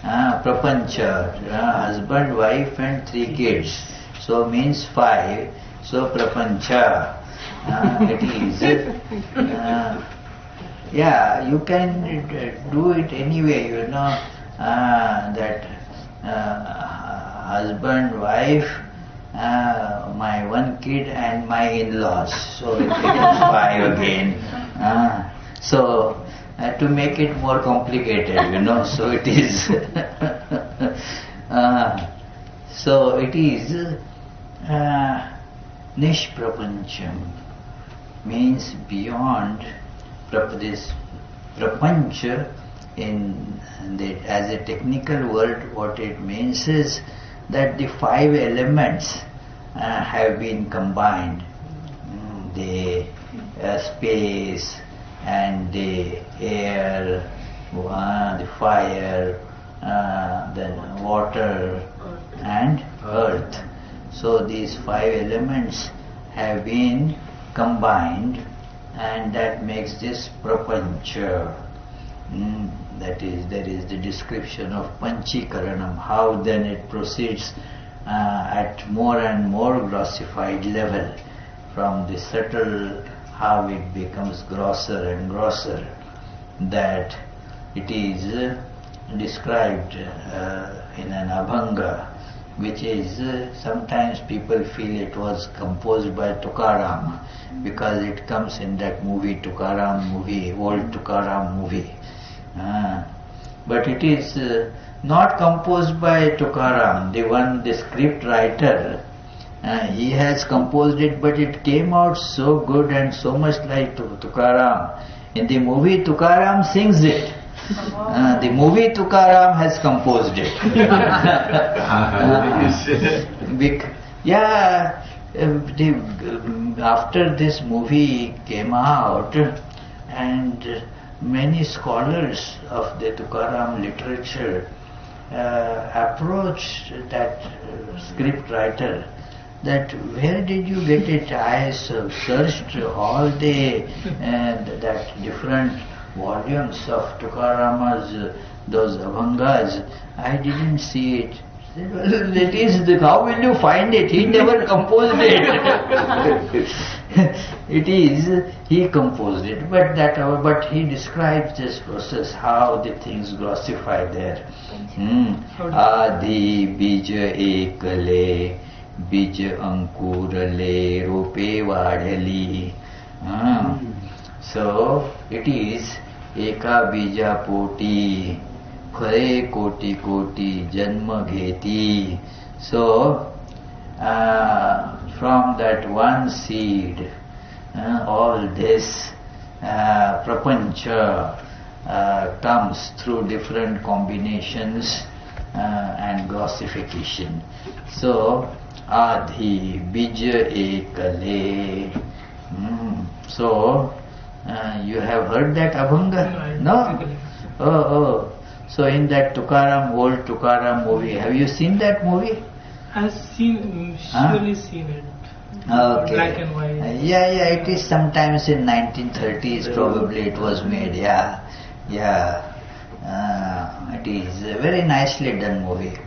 A: prapancha, husband, wife, and 3 kids. So means 5. So prapancha. It is. Yeah, you can do it anyway. That husband, wife, my 1 kid, and my in-laws. So it becomes 5 again. So to make it more complicated, so it is. So it is nishprapancham, means beyond this prapancha. As a technical word, what it means is that the 5 elements have been combined. The space and the air, the fire, then water and earth. So these 5 elements have been combined, and that makes this prapancha. That is, there is the description of Panchikaranam, how then it proceeds at more and more grossified level, from the subtle, how it becomes grosser and grosser, that it is described in an Abhanga, which is sometimes people feel it was composed by Tukaram, because it comes in that movie, Tukaram movie, old Tukaram movie. But it is not composed by Tukaram. The script writer, he has composed it, but it came out so good and so much like Tukaram. In the movie, Tukaram sings it. The movie Tukaram has composed it. After this movie came out, and many scholars of the Tukaram literature approached that script writer, that where did you get it? I searched all the that different volumes of Tukarama's those Abhangas. I didn't see it. It is how will you find it? He never composed it. It is he composed it, but he describes this process, how the things grossify there. Adi bija ekale bija ankurale rope vadali. So it is eka bija poti khare koti koti janma gheti. So from that one seed, all this prapancha comes through different combinations and grossification. So Adhi bija ekale. So you have heard that Abhanga? No? Oh. So in that Tukaram, old Tukaram movie, have you seen that movie?
B: I've surely seen it.
A: Okay.
B: Black and white.
A: Yeah, it is sometimes in 1930s probably it was made, it is a very nicely done movie.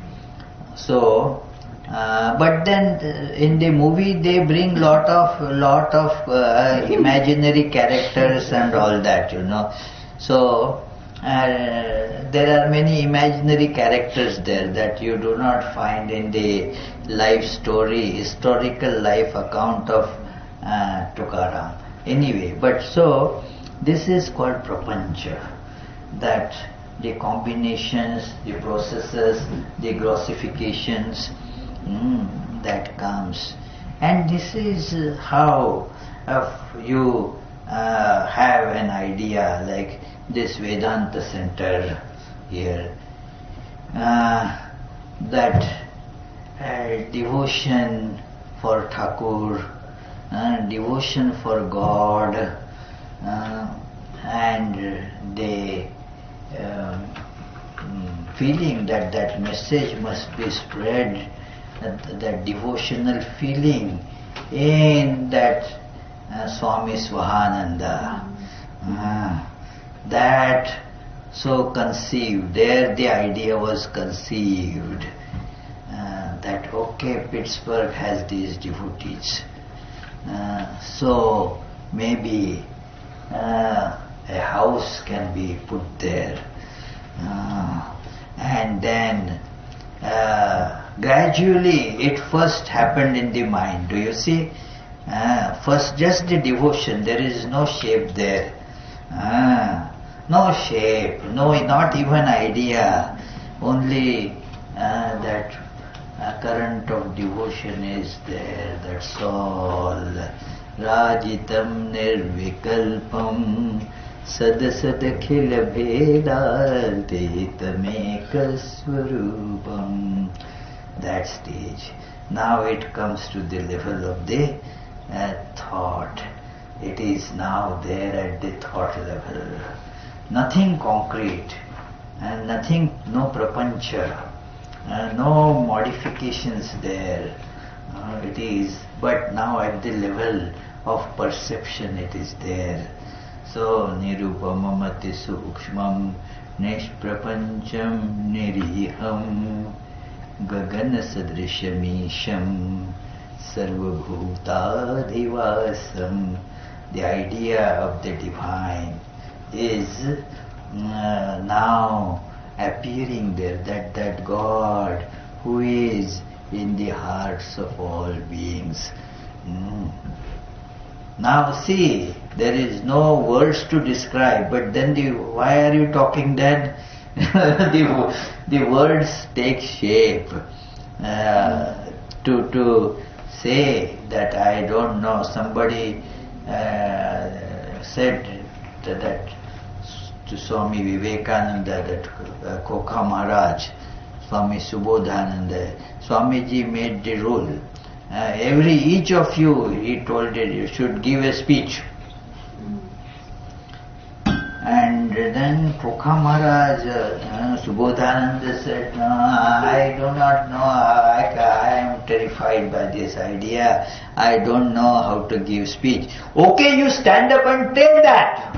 A: So, but then in the movie they bring lot of imaginary characters and all that, So, there are many imaginary characters there that you do not find in the life story, historical life account of Tukaram. Anyway, but so this is called prapancha, that the combinations, the processes, the grossifications that comes, and this is how you have an idea like this Vedanta center here, that devotion for Thakur, devotion for God, and the feeling that message must be spread, that devotional feeling in that Swami Swahananda. That so conceived, there the idea was conceived, that okay, Pittsburgh has these devotees, so maybe a house can be put there, and then gradually it first happened in the mind. Do you see? First just the devotion, there is no shape there. No shape, not even idea, only that current of devotion is there, that's all. Rajitam nirvikalpam sadasad khila bhedatetameka swarupam. That stage. Now it comes to the level of the thought. It is now there at the thought level. Nothing concrete, and nothing, no prapancha, no modifications there. It is, but now at the level of perception it is there. So nirupamamati sukshmam nishprapancham niriham gagana sadrishamisham sarvabhutadivasam. The idea of the divine is now appearing there, that God who is in the hearts of all beings. Now see, there is no words to describe, but then why are you talking then? the words take shape to say that I don't know. Somebody said that to Swami Vivekananda, that Kokha Maharaj, Swami Subodhananda, Swamiji made the rule. Each of you, he told it, you should give a speech. And then Kokha Maharaj, Subodhananda said, no, I do not know, I am terrified by this idea, I don't know how to give speech. Okay, you stand up and tell that,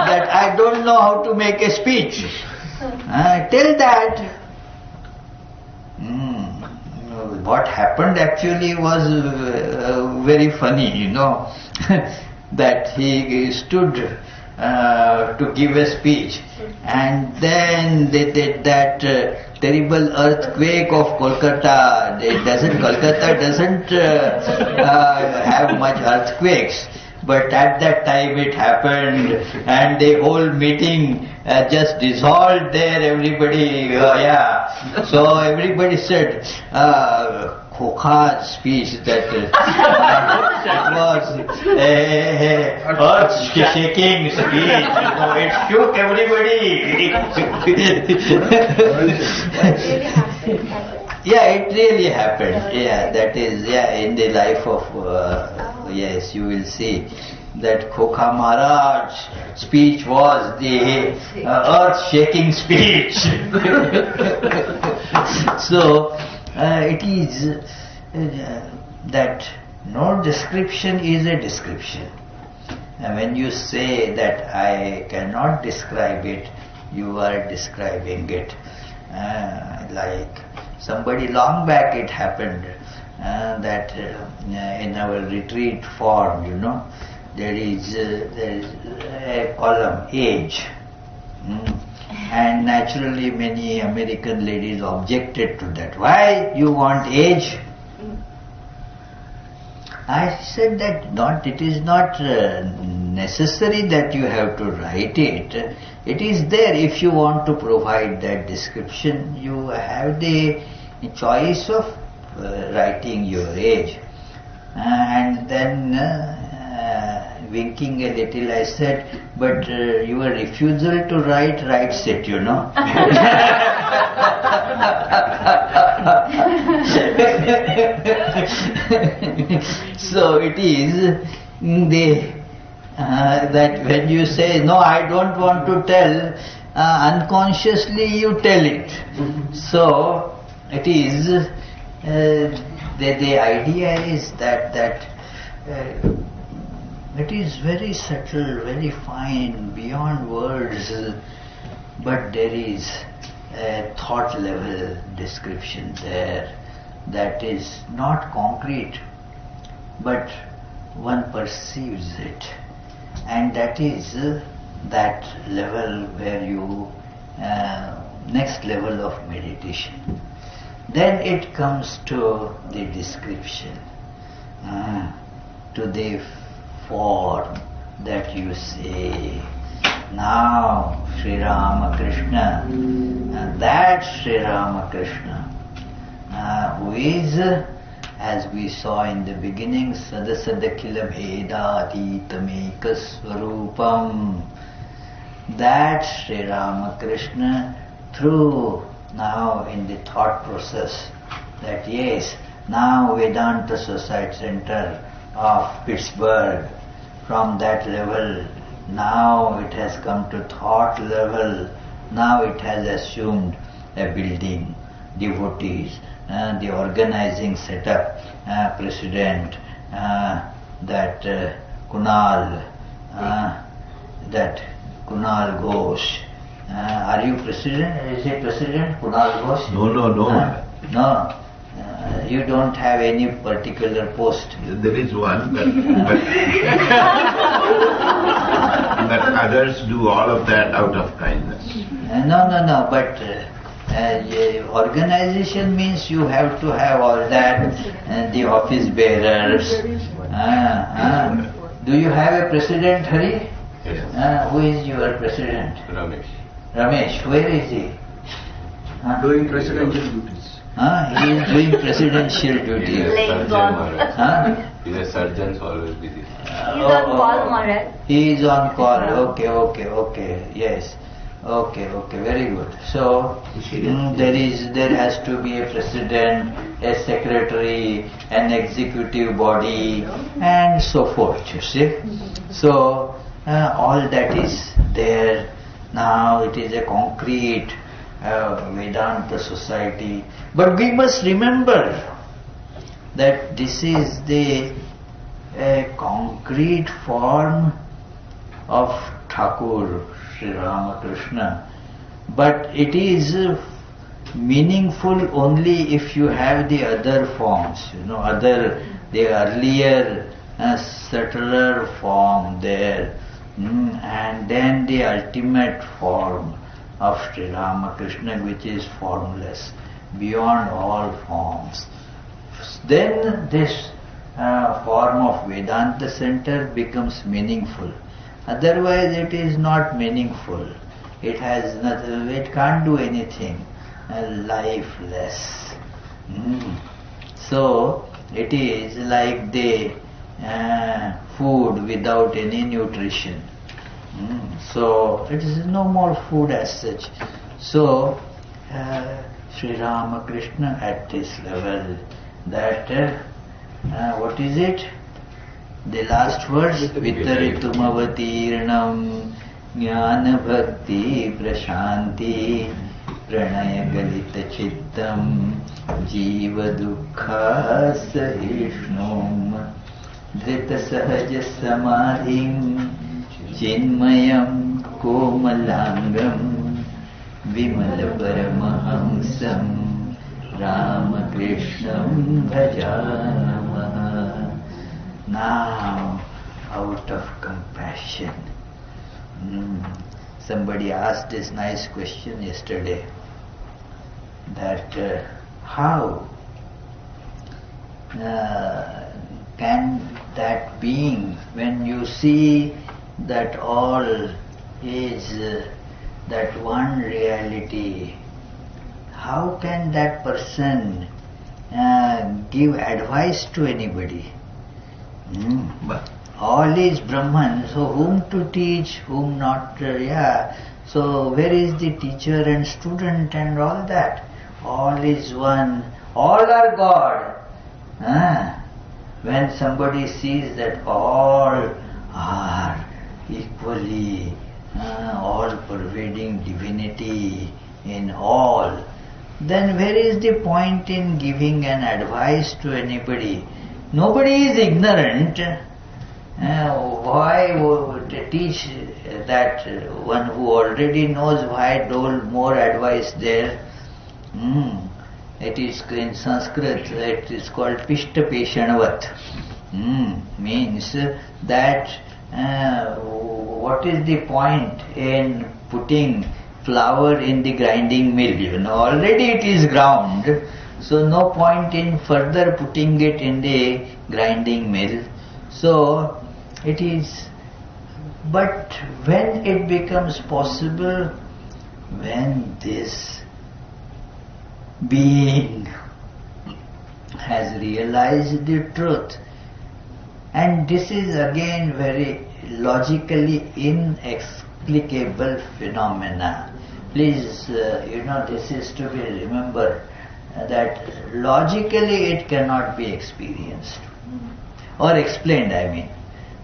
A: that I don't know how to make a speech. Tell that. What happened actually was very funny, that he stood to give a speech, and then they did that terrible earthquake of Kolkata. Kolkata doesn't have much earthquakes, but at that time it happened, and the whole meeting just dissolved there. Everybody, So everybody said, Kokha's speech, that it was earth-shaking speech. It shook everybody. It really happened. That is, in the life of, yes, you will see that Kokha Maharaj's speech was the earth-shaking speech. So, it is that no description is a description. When you say that I cannot describe it, you are describing it. Like somebody long back it happened that in our retreat form, there is a column, age. And naturally many American ladies objected to that. Why you want age? I said that it is not necessary that you have to write it. It is there. If you want to provide that description, you have the choice of writing your age. And then winking a little, I said, but your refusal to write writes it, So it is that when you say, no, I don't want to tell, unconsciously you tell it. So it is, the idea is that it is very subtle, very fine, beyond words, but there is a thought level description there that is not concrete, but one perceives it, and that is that level where you, next level of meditation. Then it comes to the description, to the form that you say. Now Sri Ramakrishna, that Sri Ramakrishna, who is, as we saw in the beginning, Sadasadakila Bhedatitameka Swarupam, that Sri Ramakrishna, through now in the thought process, that yes, now Vedanta Society Center of Pittsburgh, from that level, now it has come to thought level, now it has assumed a building, devotees, the organizing setup, president, that Kunal, that Kunal Ghosh. Are you president? Is he president, Kunal Ghosh?
C: No.
A: No. You don't have any particular post.
C: There is one, but others do all of that out of kindness.
A: No. But organization means you have to have all that, the office bearers. Do you have a president, Hari?
G: Yes.
A: Who is your president? Ramesh, where is he?
D: Doing presidential duties.
A: He is doing presidential duty.
G: He's a surgeon, so always busy.
E: He's on call, Maharaj.
A: He is on call. Okay. Yes. Okay. Very good. So there has to be a president, a secretary, an executive body, and so forth. You see. So all that is there. Now it is a concrete Vedanta society. But we must remember that this is the concrete form of Thakur, Sri Ramakrishna. But it is meaningful only if you have the other forms, the earlier subtler form there, and then the ultimate form of Sri Ramakrishna, which is formless, beyond all forms. Then this form of Vedanta center becomes meaningful. Otherwise it is not meaningful. It has nothing, it can't do anything. Lifeless. So it is like the food without any nutrition. So it is no more food as such. So Sri Ramakrishna at this level, that what is it? The last verse, Vitaritumavatirnam Jnana Bhakti Prashanti Pranaya Galita Chittam Jiva Dukha Sahishnum Drita Sahaja Samadhim Chinmayam Komalangam Vimala Paramahamsam Ramakrishnam Bhajamaha. Now, out of compassion, somebody asked this nice question yesterday, that how can that being, when you see that all is that one reality, how can that person give advice to anybody? All is Brahman, so whom to teach, whom not, So where is the teacher and student and all that? All is one, all are God. When somebody sees that all are equally, all pervading divinity in all, then where is the point in giving an advice to anybody? Nobody is ignorant. Why would teach that one who already knows? Why do more advice there? It is in Sanskrit, it is called Pishta Peshanvat. Means that what is the point in putting flour in the grinding mill? Already it is ground. So no point in further putting it in the grinding mill. So it is, but when it becomes possible, when this being has realized the truth, and this is again very logically inexplicable phenomena. Please, this is to be remembered, that logically it cannot be experienced or explained,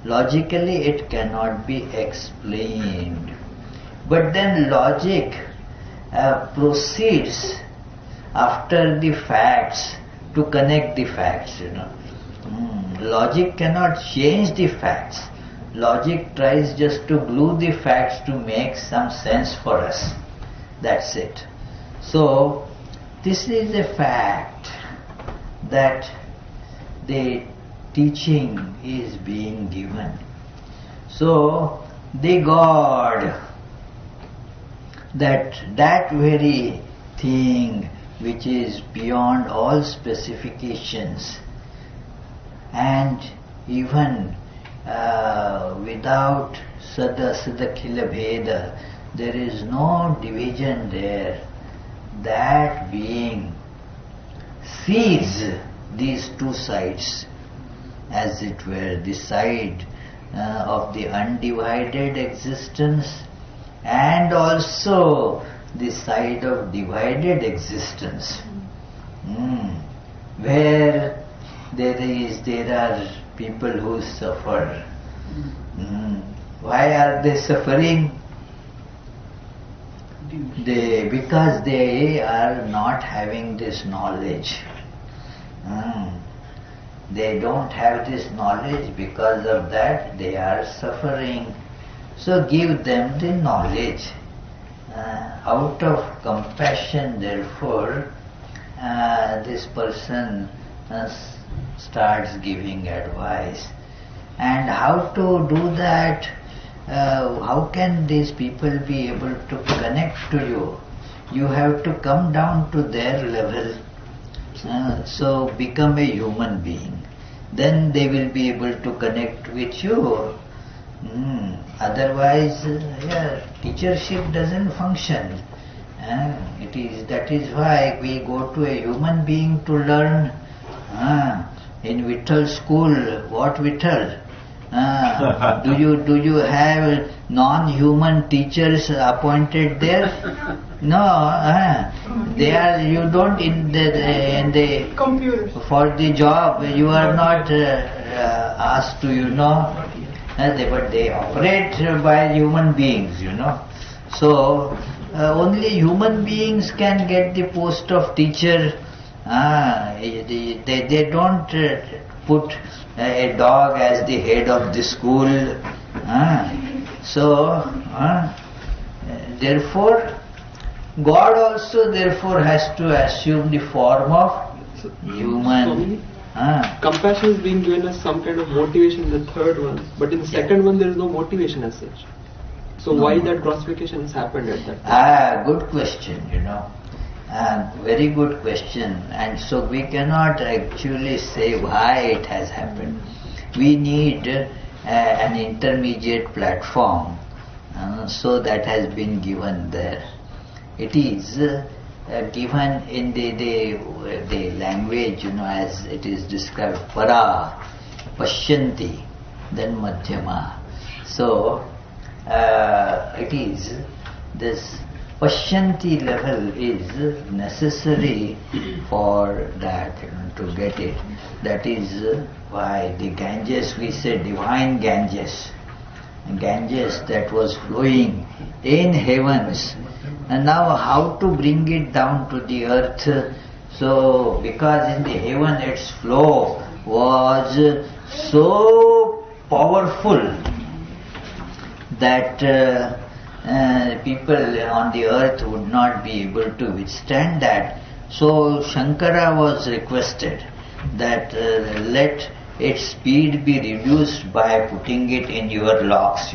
A: Logically it cannot be explained. But then logic proceeds after the facts to connect the facts, Logic cannot change the facts. Logic tries just to glue the facts to make some sense for us. That's it. So, this is a fact that the teaching is being given. So, the God, that very thing which is beyond all specifications, and even without sada khila bheda, there is no division there. That being sees these two sides, as it were, the side of the undivided existence and also the side of divided existence, where there are people who suffer. Why are they suffering? Because they are not having this knowledge. They don't have this knowledge, because of that they are suffering. So give them the knowledge. Out of compassion, therefore, this person starts giving advice. And how to do that? How can these people be able to connect to you? You have to come down to their level. So become a human being. Then they will be able to connect with you. Otherwise, teachership doesn't function. That is why we go to a human being to learn. In Vittal school, what Vittal? Do you have non-human teachers appointed there? No, they are. You don't in the
B: computers.
A: For the job. You are not asked to, but they operate by human beings, So only human beings can get the post of teacher. They don't put a dog as the head of the school. Therefore, God also has to assume the form of human.
F: Compassion is being given as some kind of motivation in the third one, but in the second one there is no motivation as such. So why that grossification has happened at that time?
A: Good question, very good question. And so we cannot actually say why it has happened. We need an intermediate platform, so that has been given there. It is given in the language, as it is described, para, pashyanti, then madhyama. So it is this pashyanti level is necessary for that, to get it. That is why the Ganges, we say divine Ganges that was flowing in heavens. And now how to bring it down to the earth? So because in the heaven its flow was so powerful that people on the earth would not be able to withstand that. So Shankara was requested that let its speed be reduced by putting it in your locks,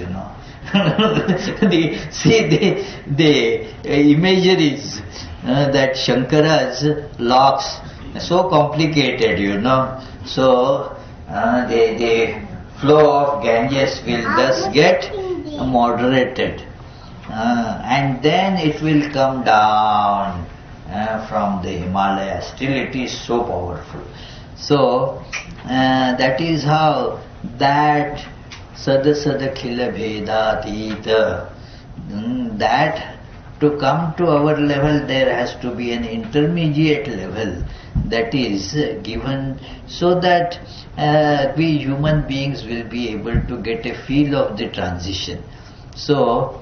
A: the imageries that Shankara's locks so complicated, So the flow of Ganges will thus get moderated, and then it will come down from the Himalayas. Still it is so powerful. So that is how that sada khila bheda, that to come to our level there has to be an intermediate level that is given, so that we human beings will be able to get a feel of the transition. So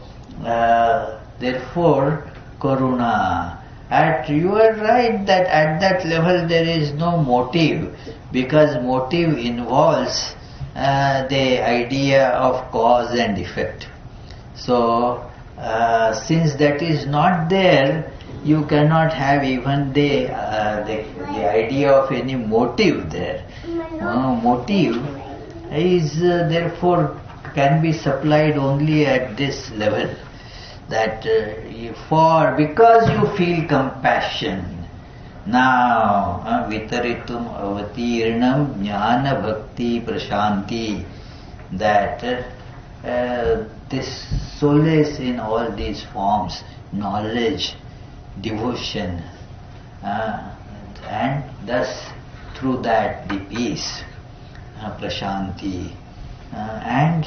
A: therefore karuna, you are right that at that level there is no motive, because motive involves the idea of cause and effect. So, since that is not there, you cannot have even the idea of any motive there. Motive is therefore can be supplied only at this level. That because you feel compassion. Now, vitaritum avatirnam jnana bhakti prashanti, that this solace in all these forms, knowledge, devotion, and thus through that the peace, prashanti, and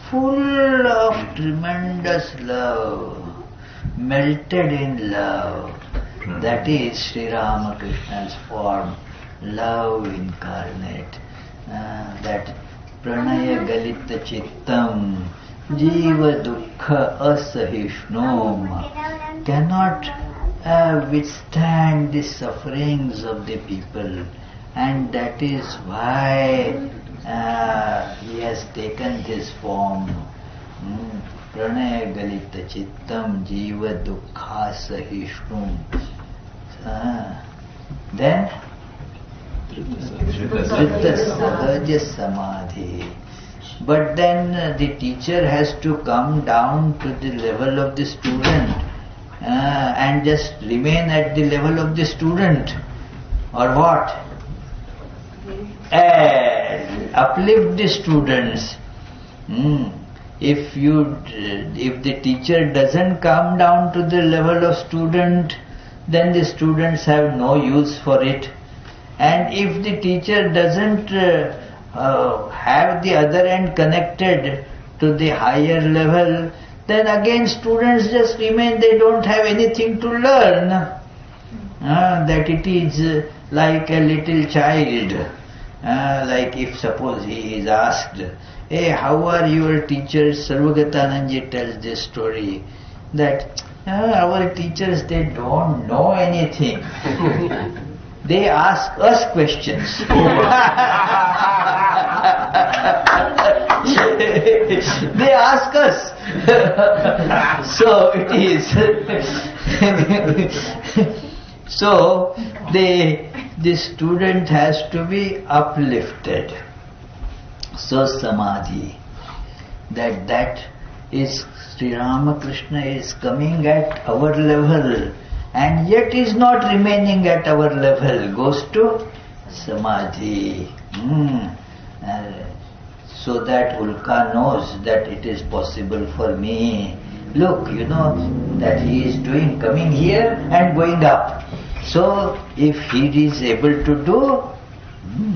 A: full of tremendous love, melted in love. That is Sri Ramakrishna's form, love incarnate. That pranaya galita chittam jiva dukkha asahishnom, cannot withstand the sufferings of the people, and that is why he has taken this form. Pranaya galita chittam jiva dukkha sahishtum. Then Dhritta sahaja samadhi. But then the teacher has to come down to the level of the student and just remain at the level of the student, or what? Uplift the students. If the teacher doesn't come down to the level of student, then the students have no use for it. And if the teacher doesn't have the other end connected to the higher level, then again students just remain, they don't have anything to learn. That it is like a little child. Like if suppose he is asked, hey, how are your teachers? Sarvagatananji tells this story that our teachers, they don't know anything. They ask us questions. They ask us. So it is. So the student has to be uplifted. So samadhi, that is Sri Ramakrishna is coming at our level and yet is not remaining at our level, goes to samadhi. So that Ulka knows that it is possible for me. Look, that he is coming here and going up. So if he is able to do,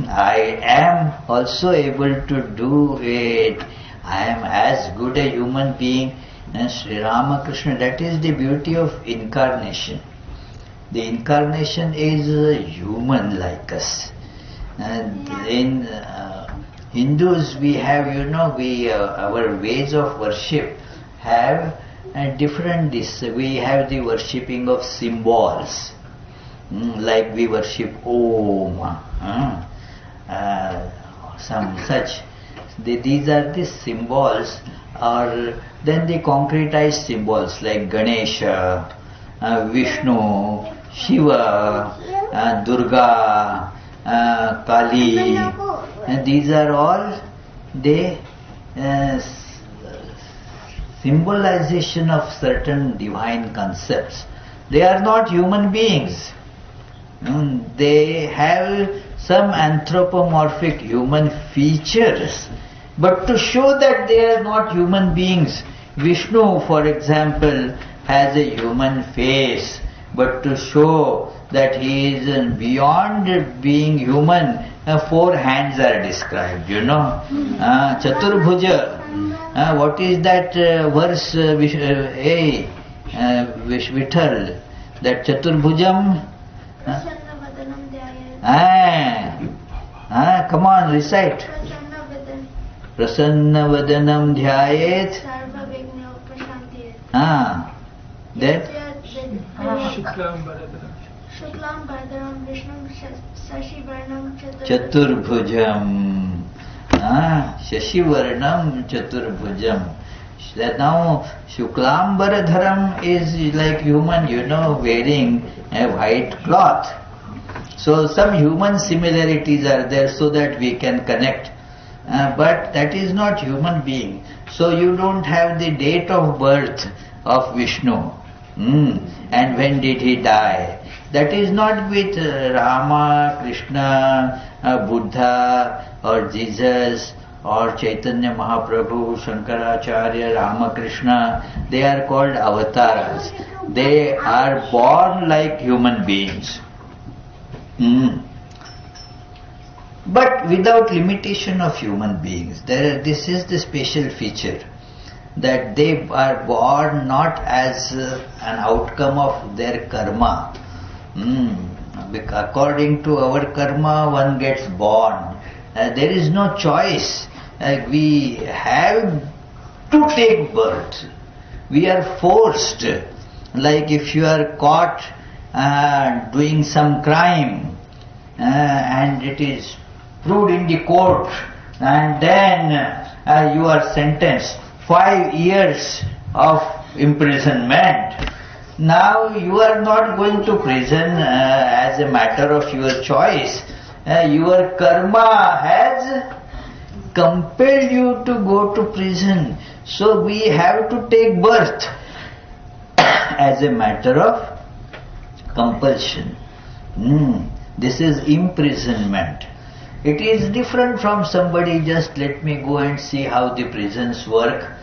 A: I am also able to do it. I am as good a human being as Sri Ramakrishna. That is the beauty of incarnation. The incarnation is a human like us. And in Hindus we have, our ways of worship have different. We have the worshipping of symbols. Like we worship Om, some such. These are the symbols, or then the concretized symbols like Ganesha, Vishnu, Shiva, Durga, Kali. And these are all the symbolization of certain divine concepts. They are not human beings. They have some anthropomorphic human features, but to show that they are not human beings, Vishnu, for example, has a human face, but to show that he is beyond being human, 4 hands are described, Chaturbhuja. What is that verse, Vithal? That Chaturbhujam? Come on, recite. Prasanna Vadanam Dhyayet. Then?
E: Shuklam Bhadram Vishnu Sashi Varnam
A: Chaturbhujam. Shashivarnam Chaturbhujam. Now Shuklambaradharam is like human, wearing a white cloth. So some human similarities are there so that we can connect. But that is not human being. So you don't have the date of birth of Vishnu. And when did he die? That is not with Rama, Krishna, Buddha or Jesus or Chaitanya Mahaprabhu, Shankaracharya, Ramakrishna. They are called avatars. They are born like human beings. But without limitation of human beings. This is the special feature, that they are born not as an outcome of their karma. According to our karma, one gets born. There is no choice. We have to take birth. We are forced. Like if you are caught doing some crime and it is proved in the court, and then you are sentenced 5 years of imprisonment. Now you are not going to prison as a matter of your choice. Your karma has compelled you to go to prison. So we have to take birth as a matter of compulsion. This is imprisonment. It is different from somebody just let me go and see how the prisons work.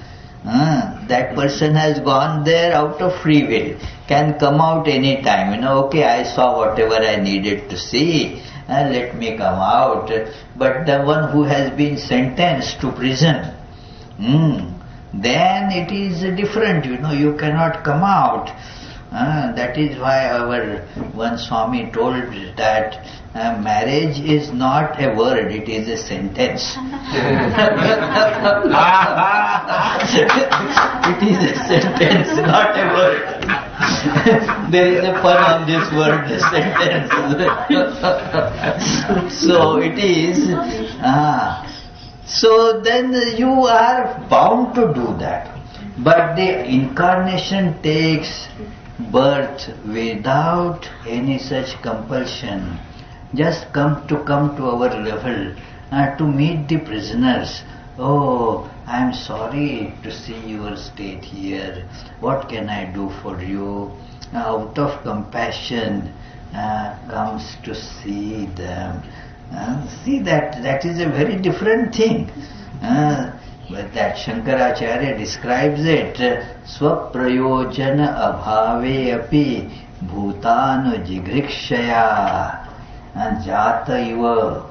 A: That person has gone there out of free will, can come out any time. Okay, I saw whatever I needed to see, let me come out. But the one who has been sentenced to prison, then it is different, you cannot come out. That is why our one Swami told that marriage is not a word, it is a sentence. It is a sentence, not a word. There is a pun on this word, the sentence. So it is. So then you are bound to do that. But the incarnation takes birth without any such compulsion. Just come to our level to meet the prisoners. Oh, I am sorry to see your state here. What can I do for you? Out of compassion comes to see them. See that is a very different thing. But that Shankaracharya describes it, Swaprayojana abhave api bhutanu jigrikshaya jata iva.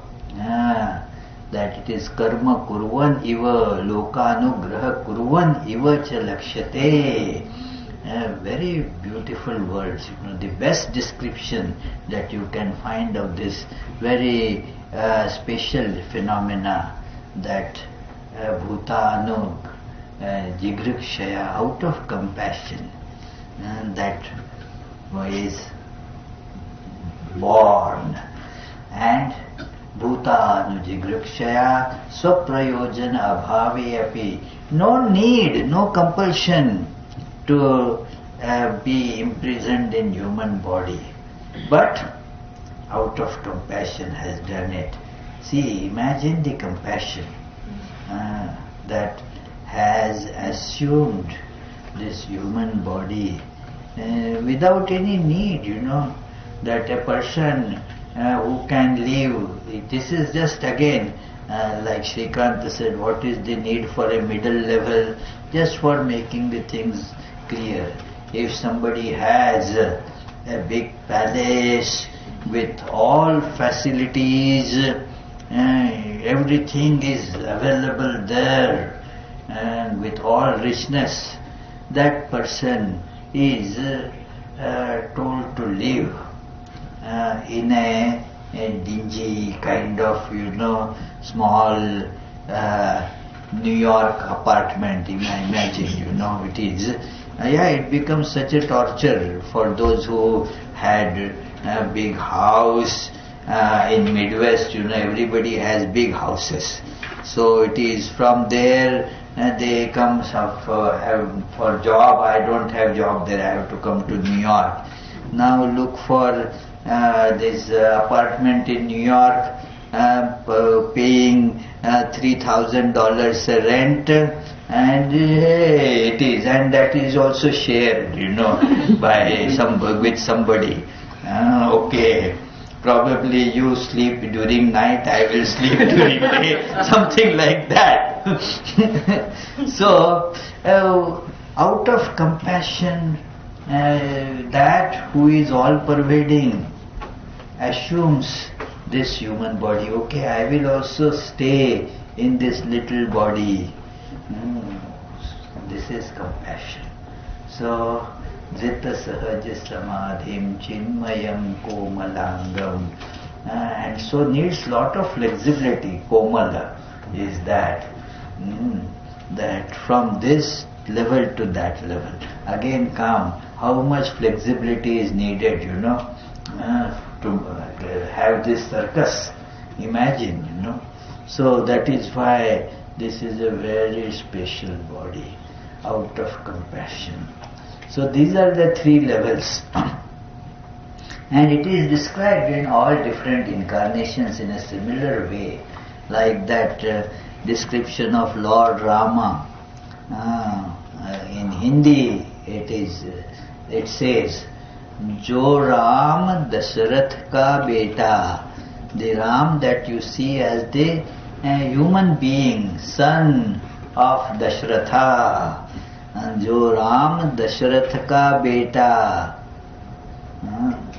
A: That it is karma kurvan iva lokanugraha kurvan iva cha lakshate. Very beautiful words, the best description that you can find of this very special phenomena, that bhutanu jigrikshaya, out of compassion, that is born. And bhutanu jigrikshaya swaprayojana abhave api, no need, no compulsion to be imprisoned in human body, but out of compassion has done it. See, imagine the compassion that has assumed this human body without any need, that a person who can live, this is just again like Shrikanta said, what is the need for a middle level, just for making the things clear. If somebody has a big palace with all facilities, everything is available there, and with all richness, that person is told to live in a dingy kind of, small New York apartment, imagine, it is. It becomes such a torture for those who had a big house in Midwest, everybody has big houses. So it is from there they come for job. I don't have job there, I have to come to New York. Now look for this apartment in New York, paying $3,000 rent, and it is, and that is also shared, by with somebody. Okay, probably you sleep during night, I will sleep during day, something like that. So, out of compassion, that who is all-pervading assumes this human body. Okay, I will also stay in this little body. This is compassion. So, Jita sahaja samadhim chinmayam komalangam, and so needs lot of flexibility. Komala is that, that from this level to that level. Again come, how much flexibility is needed, to have this circus. Imagine, So that is why this is a very special body, out of compassion. So these are the three levels. And it is described in all different incarnations in a similar way, like that description of Lord Rama. In Hindi it says, Jo Ram Dashrath ka beta, the Ram that you see as the human being, son of Dashratha. Jo Ram Dashrath ka beta,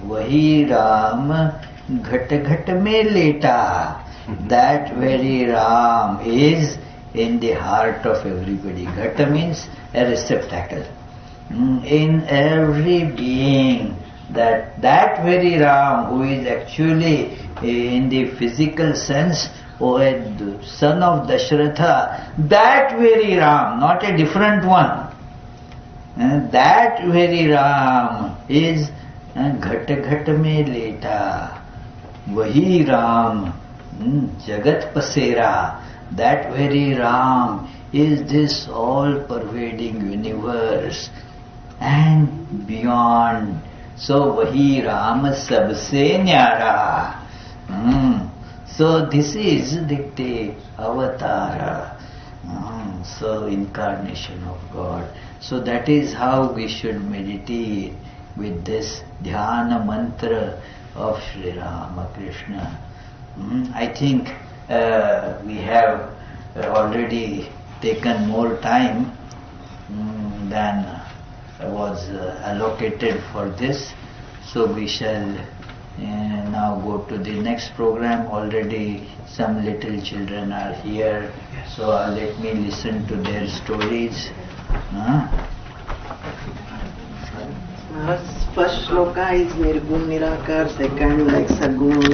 A: wahi Ram ghat ghat mein leta. That very Ram is in the heart of everybody. Ghata means a receptacle. In every being, that very Ram who is actually in the physical sense, the son of Dashratha, that very Ram, not a different one. That very Ram is ghat ghat mein leta. Wahi Ram jagat pasera. That very Ram is this all-pervading universe and beyond. So, Vahi Ram sabse nyara. So, this is the avatara. So, incarnation of God. So, that is how we should meditate with this Dhyana mantra of Sri Ramakrishna. I think we have already taken more time than was allocated for this, so we shall now go to the next program. Already some little children are here, so let me listen to their stories.
H: First shloka is Nirgun Nirakar, second like Sagun.